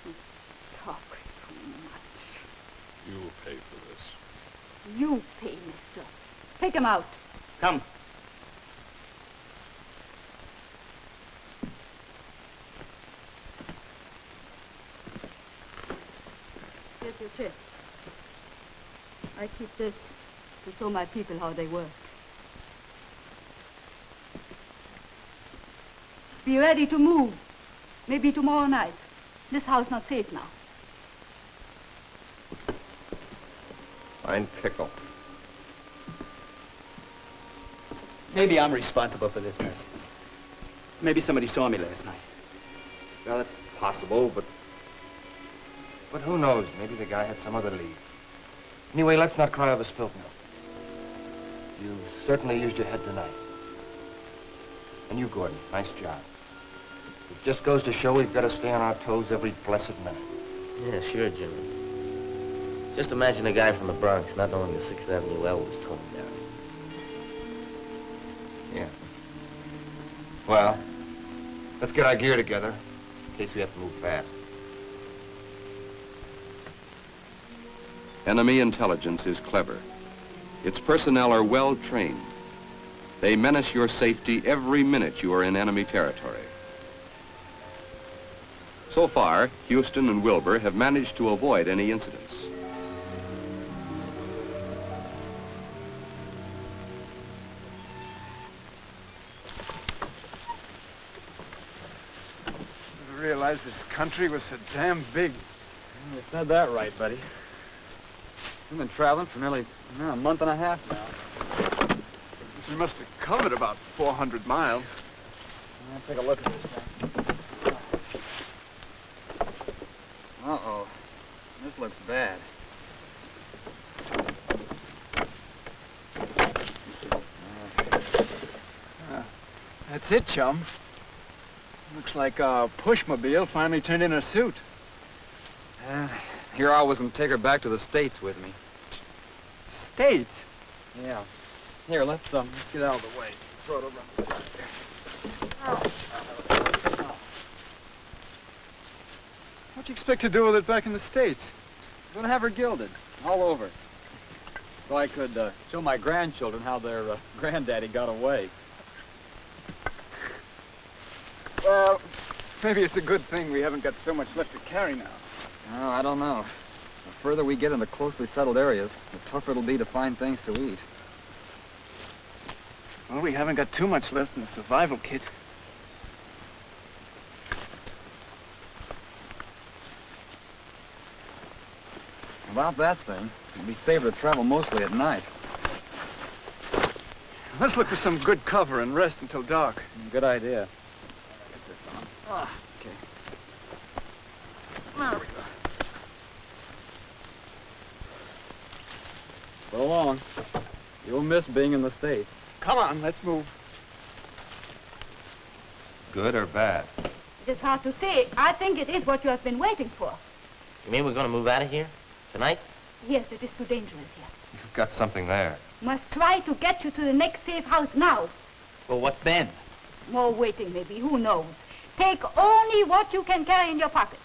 You talk too much. You'll pay for this. You pay, mister. Take him out. Come. Here's your tip. I keep this to show my people how they work. Be ready to move. Maybe tomorrow night. This house not safe now. Fine pickle. Maybe I'm responsible for this mess. Maybe somebody saw me last night. Well, it's possible, but who knows? Maybe the guy had some other lead. Anyway, let's not cry over spilt milk. You certainly used your head tonight. And you, Gordon, nice job. It just goes to show we've got to stay on our toes every blessed minute. Yeah, sure, Jimmy. Just imagine a guy from the Bronx not knowing the 6th Avenue L was torn down. Yeah. Well, let's get our gear together in case we have to move fast. Enemy intelligence is clever. Its personnel are well trained. They menace your safety every minute you are in enemy territory. So far, Houston and Wilbur have managed to avoid any incidents. Never realized this country was so damn big. You said that right, buddy. We've been traveling for nearly a month and a half now. We must have covered about 400 miles. Take a look at this thing. Uh-oh. This looks bad. That's it, chum. Looks like our pushmobile finally turned in a suit. Here I was going to take her back to the States with me. States? Yeah. Here, let's get out of the way. Throw it over on the side. What do you expect to do with it back in the States? I'm going to have her gilded, all over. So I could show my grandchildren how their granddaddy got away. Well, maybe it's a good thing we haven't got so much left to carry now. Oh, I don't know. The further we get into closely settled areas, the tougher it'll be to find things to eat. Well, we haven't got too much left in the survival kit. About that thing, it'd be safer to travel mostly at night. Let's look for some good cover and rest until dark. Good idea. Get this on. Ah, okay. There we go. So long. You'll miss being in the States. Come on, let's move. Good or bad? It is hard to say. I think it is what you have been waiting for. You mean we're going to move out of here? Tonight? Yes, it is too dangerous here. You've got something there. Must try to get you to the next safe house now. Well, what then? More waiting, maybe. Who knows? Take only what you can carry in your pockets.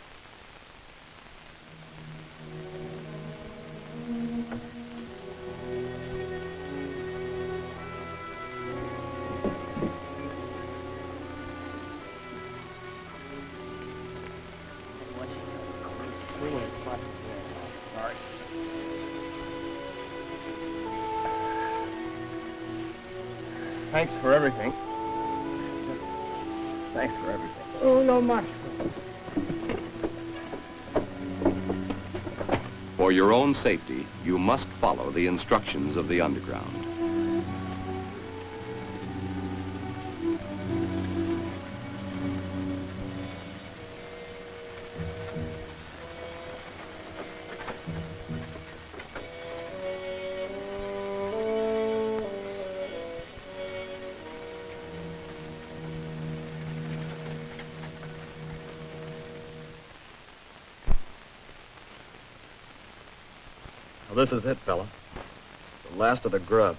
Thanks for everything. Thanks for everything. Oh, no much. For your own safety, you must follow the instructions of the underground. Well, this is it, fella. The last of the grub.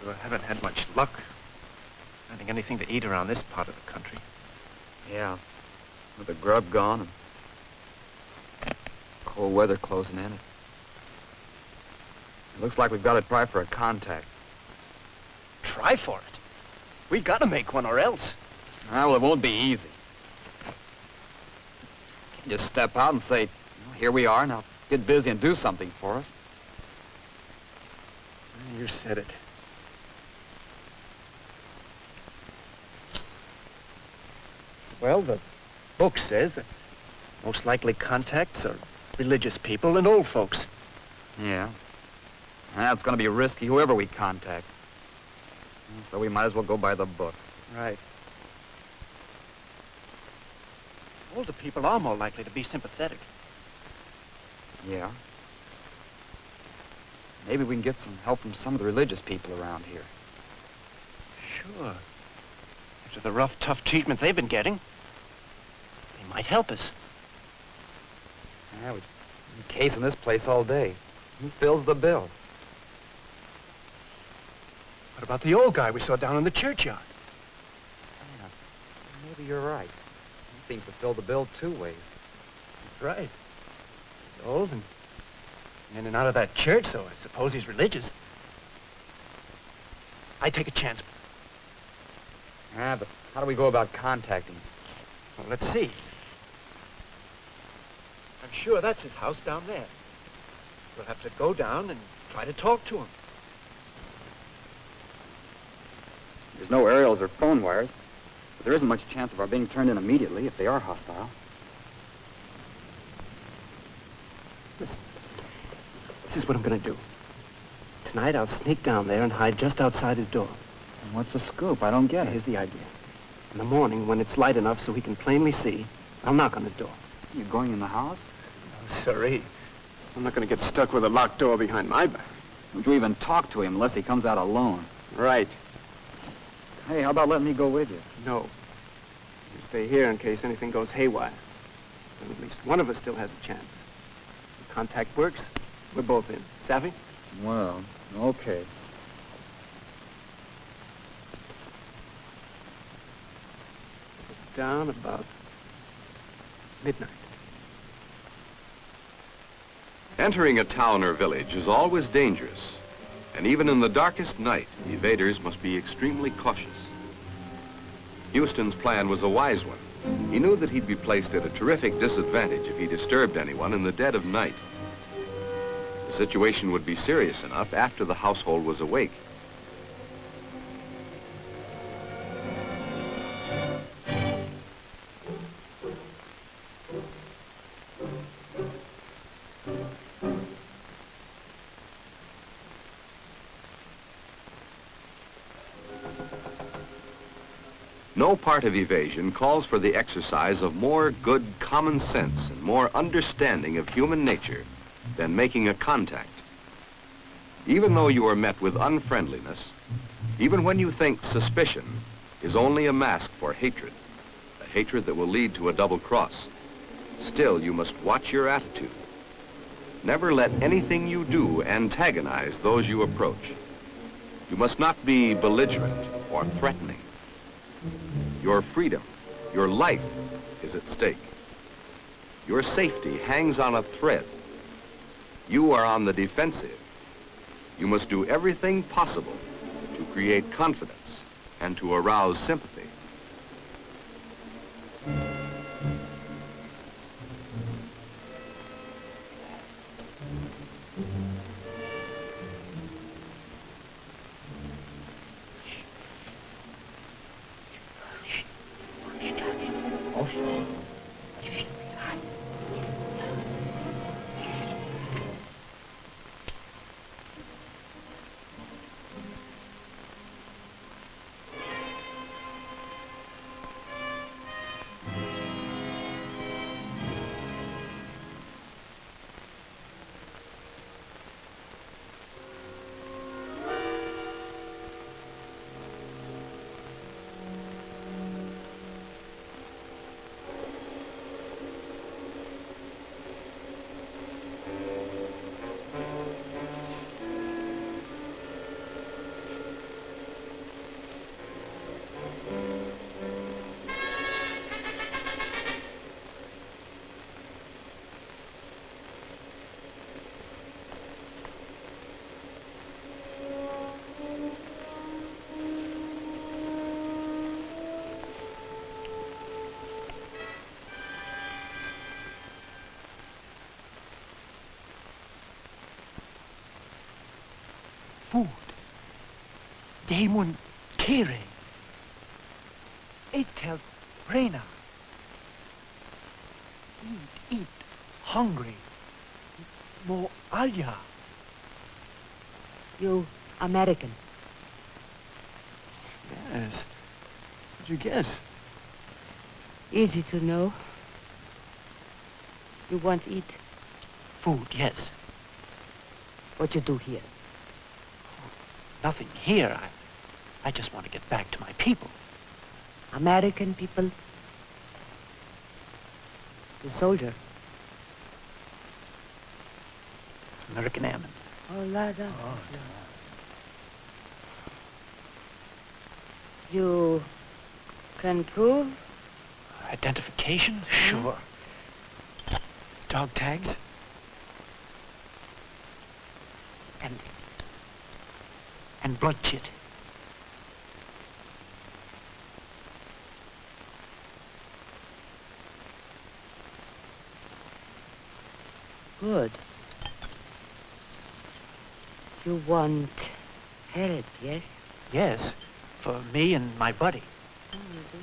Sure haven't had much luck finding anything to eat around this part of the country. Yeah. With the grub gone and cold weather closing in, it looks like we've got to try for a contact. Try for it. We gotta make one or else. Well, it won't be easy. Can't just step out and say, here we are, now get busy and do something for us. You said it. Well, the book says that most likely contacts are religious people and old folks. Yeah. That's going to be risky, whoever we contact. So we might as well go by the book. Right. Older people are more likely to be sympathetic. Yeah. Maybe we can get some help from some of the religious people around here. Sure. After the rough, tough treatment they've been getting, they might help us. Yeah, we've been casing this place all day. Who fills the bill? What about the old guy we saw down in the churchyard? Yeah, maybe you're right. He seems to fill the bill two ways. That's right. He's old and in and out of that church, so I suppose he's religious. I take a chance. Yeah, but how do we go about contacting him? Well, let's see. I'm sure that's his house down there. We'll have to go down and try to talk to him. There's no aerials or phone wires, but there isn't much chance of our being turned in immediately if they are hostile. Listen, this is what I'm gonna do. Tonight I'll sneak down there and hide just outside his door. And what's the scoop? I don't get it. Here's the idea. In the morning, when it's light enough so he can plainly see, I'll knock on his door. You going in the house? No, sirree. I'm not gonna get stuck with a locked door behind my back. Would you even talk to him unless he comes out alone? Right. Hey, how about letting me go with you? No. You stay here in case anything goes haywire. Then at least one of us still has a chance. If the contact works, we're both in. Savvy? Well, okay. Down about midnight. Entering a town or village is always dangerous. And even in the darkest night, evaders must be extremely cautious. Houston's plan was a wise one. He knew that he'd be placed at a terrific disadvantage if he disturbed anyone in the dead of night. The situation would be serious enough after the household was awake. No part of evasion calls for the exercise of more good common sense and more understanding of human nature than making a contact. Even though you are met with unfriendliness, even when you think suspicion is only a mask for hatred, a hatred that will lead to a double cross, still you must watch your attitude. Never let anything you do antagonize those you approach. You must not be belligerent or threatening. Your freedom, your life is at stake. Your safety hangs on a thread. You are on the defensive. You must do everything possible to create confidence and to arouse sympathy. food. Damon Kere. Etel Rena. Eat, hungry. Mo Alya. You American? Yes. What'd you guess? Easy to know. You want to eat? Food, yes. What you do here? Nothing here. I just want to get back to my people. American people? The soldier? American airman. Oh, Lada. You can prove? Identification? Sure. Dog tags? And blood chit. Good. You want help, yes? Yes, for me and my buddy. Oh, you do?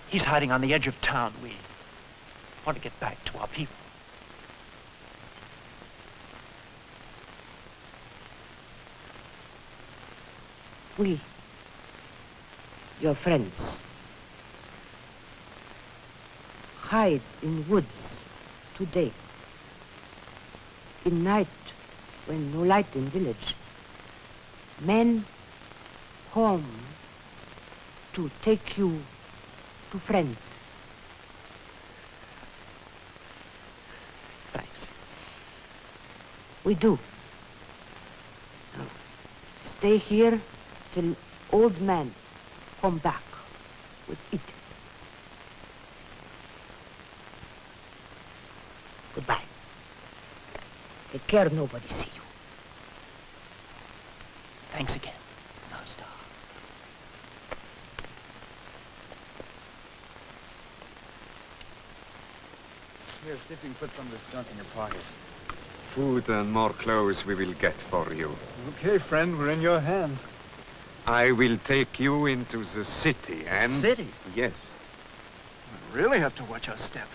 He's hiding on the edge of town. We want to get back to our people. We, your friends, hide in woods today. In night, when no light in village, men home to take you to friends. Thanks. We do. Now, stay here till old man come back with it. Goodbye. Take care nobody see you. Thanks again. No star. Here, see if you can put some of this junk in your pocket. Food and more clothes we will get for you. Okay, friend, we're in your hands. I will take you into the city and... City? Yes. We really have to watch our step.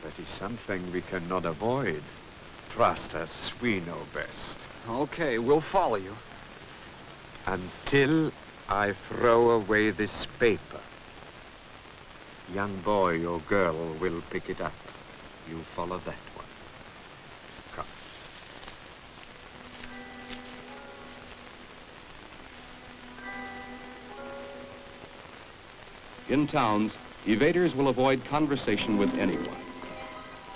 That is something we cannot avoid. Trust us, we know best. Okay, we'll follow you. Until I throw away this paper. Young boy or girl will pick it up. You follow that one. Come. In towns, evaders will avoid conversation with anyone.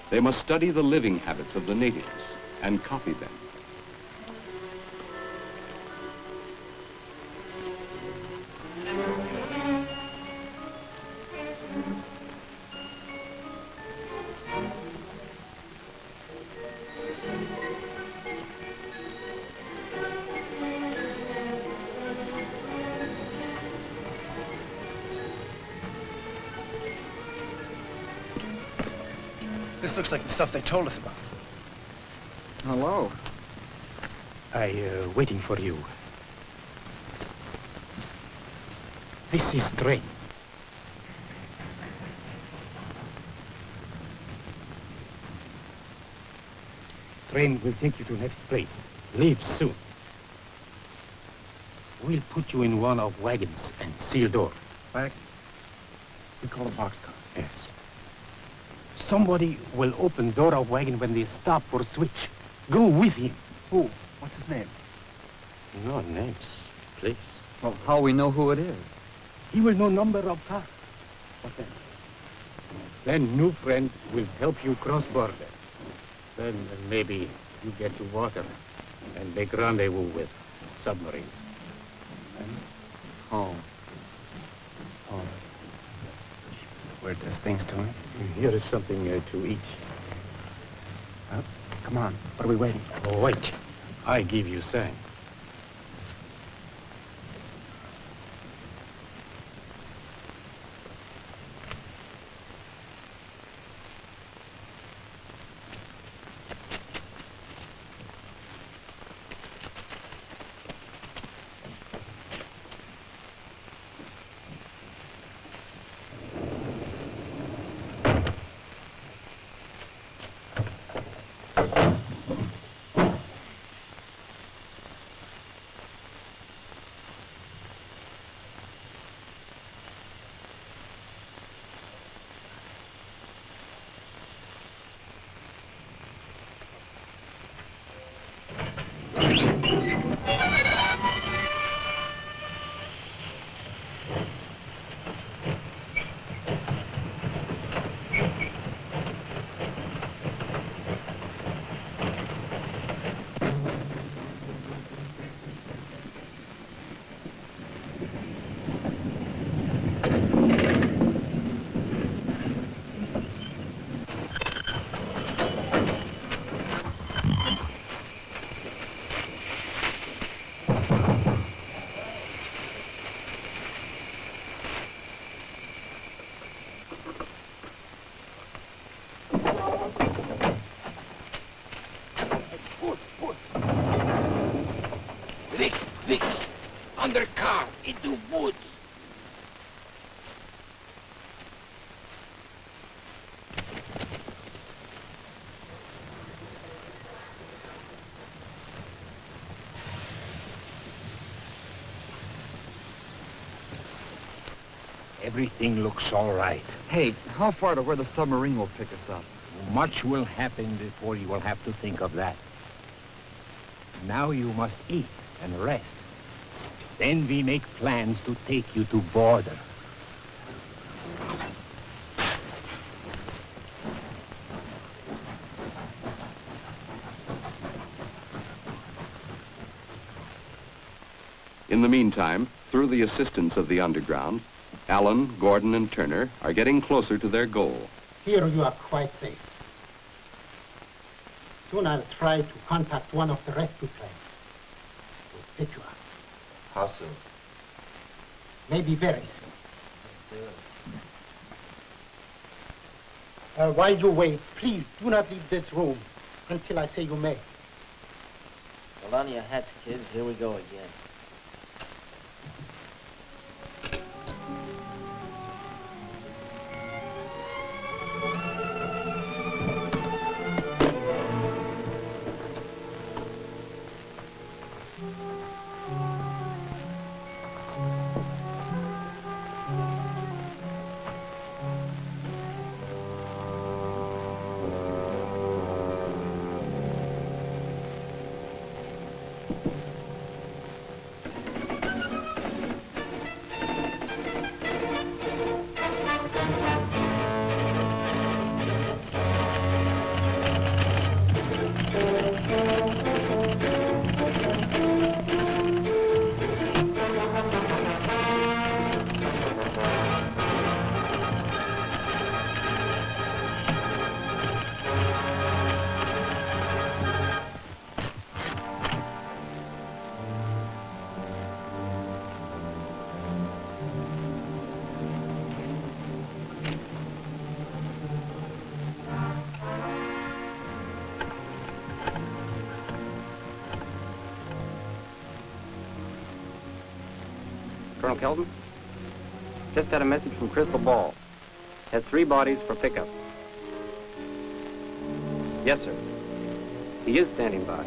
They must study the living habits of the natives and copy them. This looks like the stuff they told us about. Hello. Waiting for you. This is train. Train will take you to next place. Leave soon. We'll put you in one of wagons and seal door. Wagon? We call it boxcar. Yes. Somebody will open door of wagon when they stop for switch. Go with him. Who? What's his name? No names, please. Well, how we know who it is? He will know number of car. What then? Then new friend will help you cross border. Then maybe you get to water and make rendezvous with submarines. Oh. Oh. Where does things to me? Here is something to eat. Come on. What are we waiting for? Oh, wait. I give you sign. into woods. Everything looks all right. Hey, how far to where the submarine will pick us up? Much will happen before you will have to think of that. Now you must eat and rest. Then we make plans to take you to border. In the meantime, through the assistance of the underground, Allen, Gordon, and Turner are getting closer to their goal. Here you are quite safe. Soon I'll try to contact one of the rescue planes to pick you up. How soon? Maybe very soon. While you wait, please do not leave this room until I say you may. Hold on to your hats, kids. Here we go again. Colonel Kelton? Just had a message from Crystal Ball. Has 3 bodies for pickup. Yes, sir. He is standing by.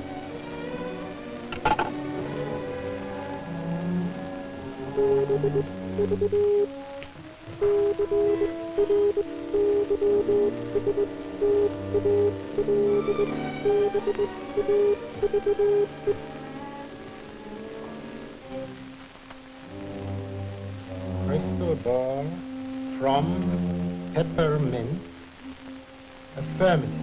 Crystal Ball from Peppermint. Affirmative.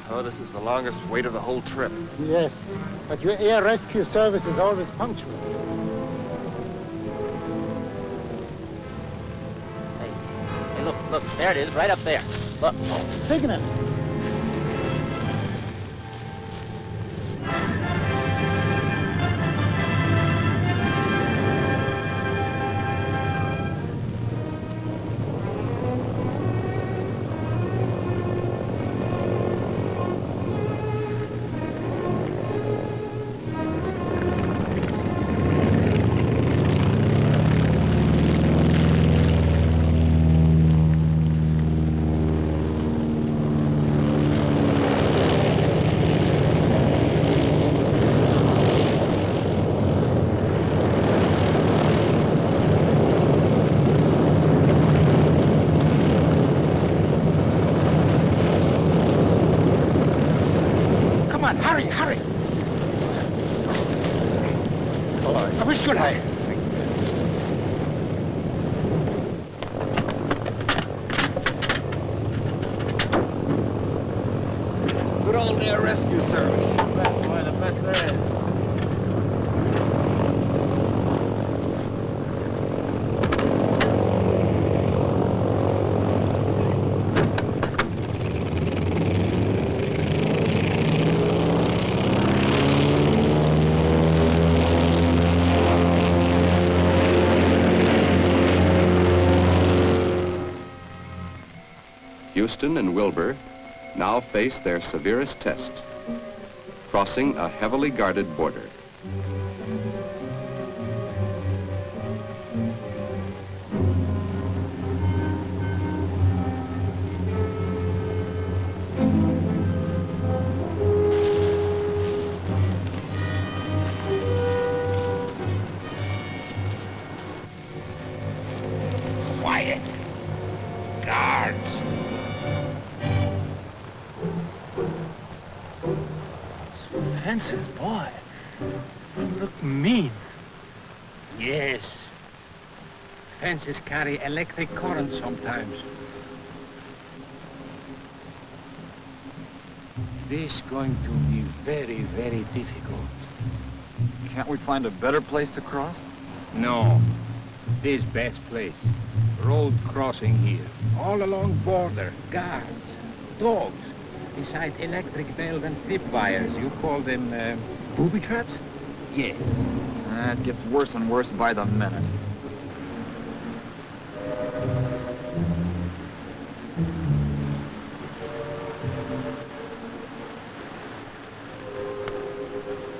Oh, this is the longest wait of the whole trip. Yes, but your air rescue service is always punctual. Hey, look, there it is, right up there. Look. Signal. Hurry! Or should I? old air rescue service. That's why the best there is. Houston and Wilbur now face their severest test, crossing a heavily guarded border. Quiet. Guards. Fences, boy. Look mean. Yes. Fences carry electric current sometimes. This is going to be very, very difficult. Can't we find a better place to cross? No. This best place. Road crossing here. All along border. Guards. Dogs. Besides electric bells and tripwires, you call them booby traps? Yes. It gets worse and worse by the minute.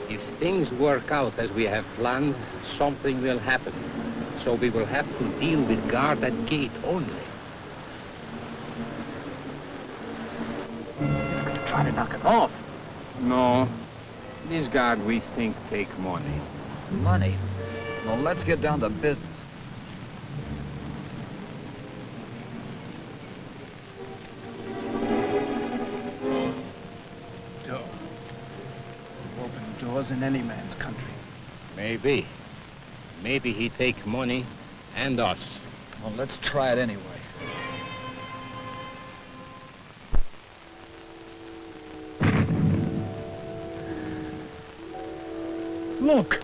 If things work out as we have planned, something will happen. So we will have to deal with guard at gate only. Try to knock it off. No. This guard, we think, take money. Money? Well, let's get down to business. Door. Open doors in any man's country. Maybe. Maybe he take money and us. Well, let's try it anyway. Look!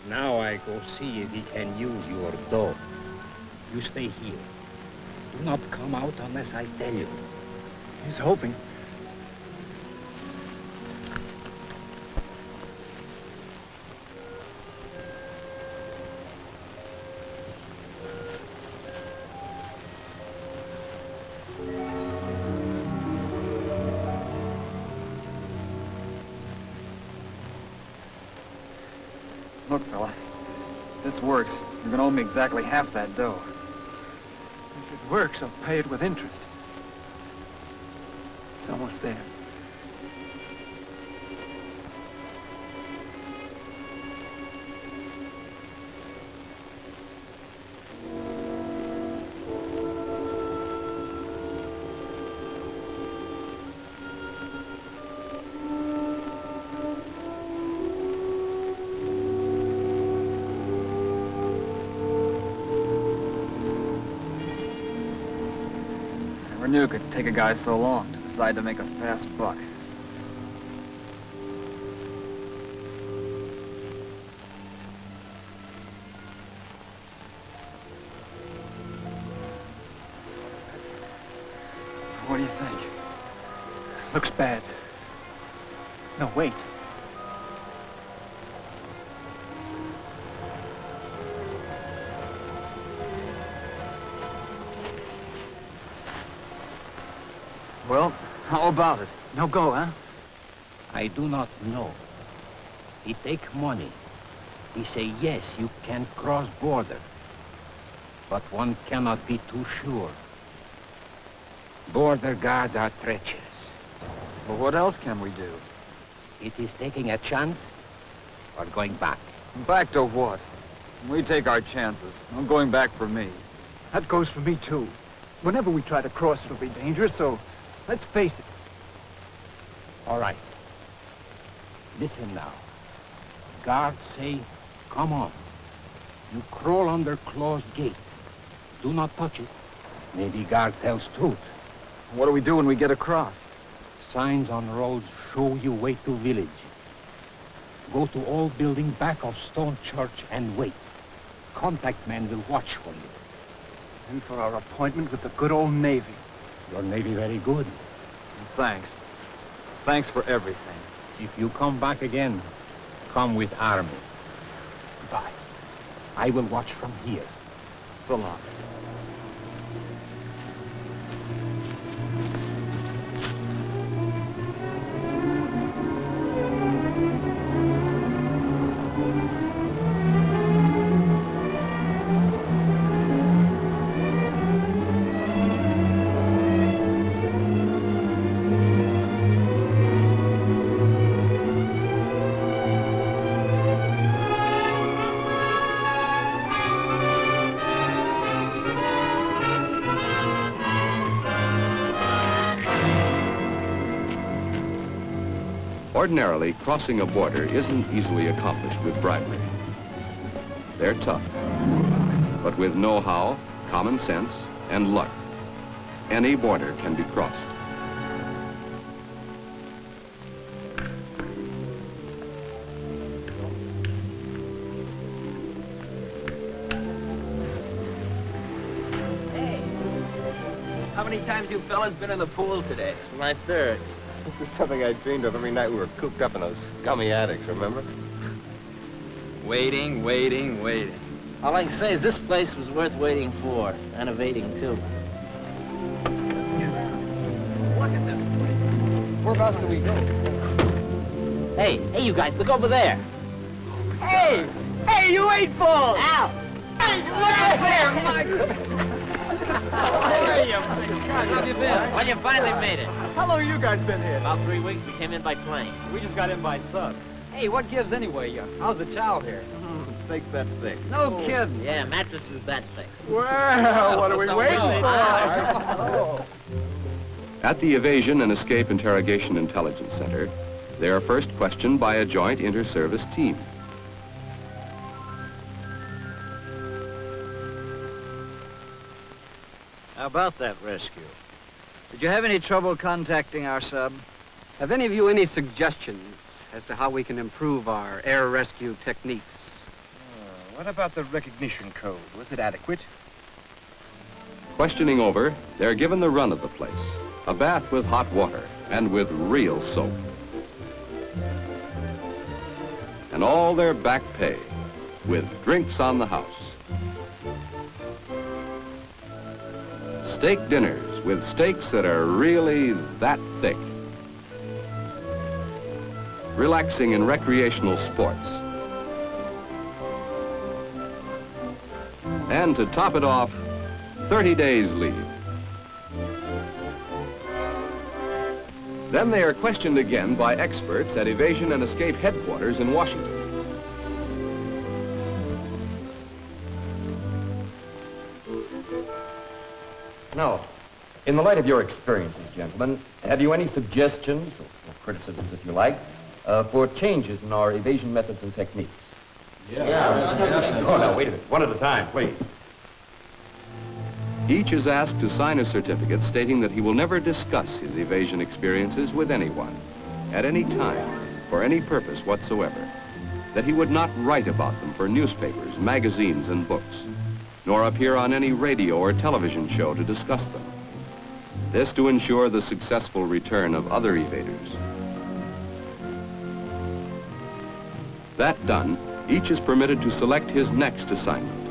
Now I go see if he can use your door. You stay here. Do not come out unless I tell you. He's hoping. Look, fella, if this works, you're gonna owe me exactly half that dough. If it works, I'll pay it with interest. It's almost there. Never knew it could take a guy so long to decide to make a fast buck. What do you think? Looks bad. No, wait. Well, how about it? No go, huh? I do not know. He take money. He say, yes, you can cross border. But one cannot be too sure. Border guards are treacherous. Well, what else can we do? It is taking a chance or going back. Back to what? We take our chances. No going back for me. That goes for me, too. Whenever we try to cross, it'll be dangerous, so let's face it. All right. Listen now. Guards say, come on. You crawl under closed gate. Do not touch it. Maybe guard tells truth. What do we do when we get across? Signs on roads show you way to village. Go to old building back of stone church and wait. Contact men will watch for you. And for our appointment with the good old Navy. Your Navy very good. Thanks. Thanks for everything. If you come back again, come with army. Goodbye. I will watch from here. So long. Ordinarily, crossing a border isn't easily accomplished with bribery. They're tough, but with know-how, common sense, and luck, any border can be crossed. Hey, how many times you fellas been in the pool today? It's my third. This is something I dreamed of every night we were cooped up in those scummy attics, remember? Waiting. All I can say is this place was worth waiting for, and evading too. Look at this place. Whereabouts do we go? Hey, you guys, look over there. Hey, you eight balls! Ow! Hey, look over there, Mike! How are you? How have you been? Well, you finally made it. How long have you guys been here? About 3 weeks. We came in by plane. We just got in by sub. Hey, what gives anyway? How's the chow here? Steak's that thick. No kidding. Yeah, mattress is that thick. Well, what are we waiting for? At the Evasion and Escape Interrogation Intelligence Center, they are first questioned by a joint inter-service team. How about that rescue? Did you have any trouble contacting our sub? Have any of you any suggestions as to how we can improve our air rescue techniques? What about the recognition code? Was it adequate? Questioning over, they're given the run of the place. A bath with hot water and with real soap. And all their back pay with drinks on the house. Steak dinners with steaks that are really that thick. Relaxing in recreational sports. And to top it off, 30 days leave. Then they are questioned again by experts at Evasion and Escape headquarters in Washington. Now, in the light of your experiences, gentlemen, have you any suggestions, or criticisms if you like, for changes in our evasion methods and techniques? Oh, now, wait a minute. One at a time, please. Each is asked to sign a certificate stating that he will never discuss his evasion experiences with anyone, at any time, for any purpose whatsoever. That he would not write about them for newspapers, magazines, and books, nor appear on any radio or television show to discuss them. This to ensure the successful return of other evaders. That done, each is permitted to select his next assignment.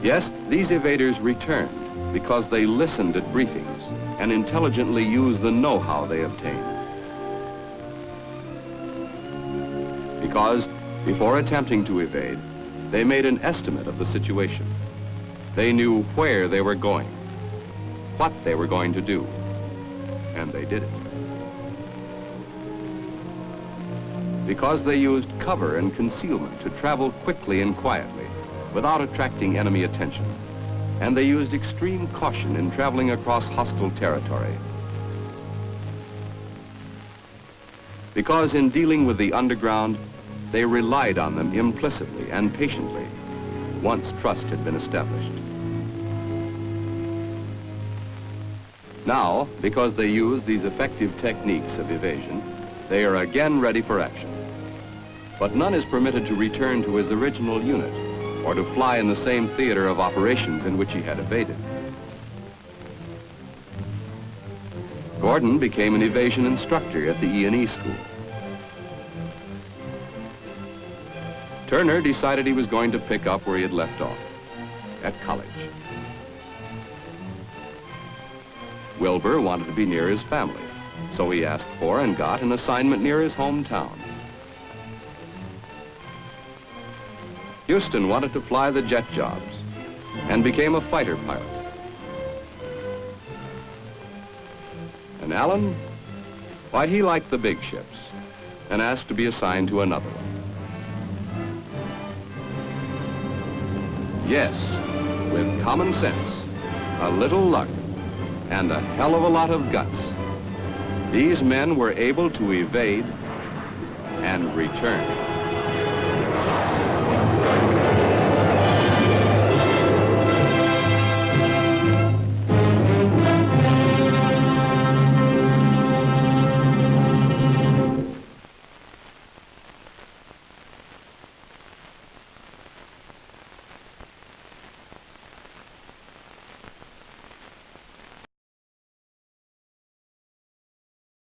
Yes, these evaders returned because they listened at briefings and intelligently used the know-how they obtained. Because, before attempting to evade, they made an estimate of the situation. They knew where they were going, what they were going to do, and they did it. Because they used cover and concealment to travel quickly and quietly, without attracting enemy attention. And they used extreme caution in traveling across hostile territory. because in dealing with the underground, they relied on them implicitly and patiently, once trust had been established. Now, because they use these effective techniques of evasion, they are again ready for action. But none is permitted to return to his original unit or to fly in the same theater of operations in which he had evaded. Gordon became an evasion instructor at the E&E school. Turner decided he was going to pick up where he had left off, at college. Wilbur wanted to be near his family, so he asked for and got an assignment near his hometown. Houston wanted to fly the jet jobs and became a fighter pilot. And Alan, why, he liked the big ships and asked to be assigned to another one. Yes, with common sense, a little luck, and a hell of a lot of guts, these men were able to evade and return.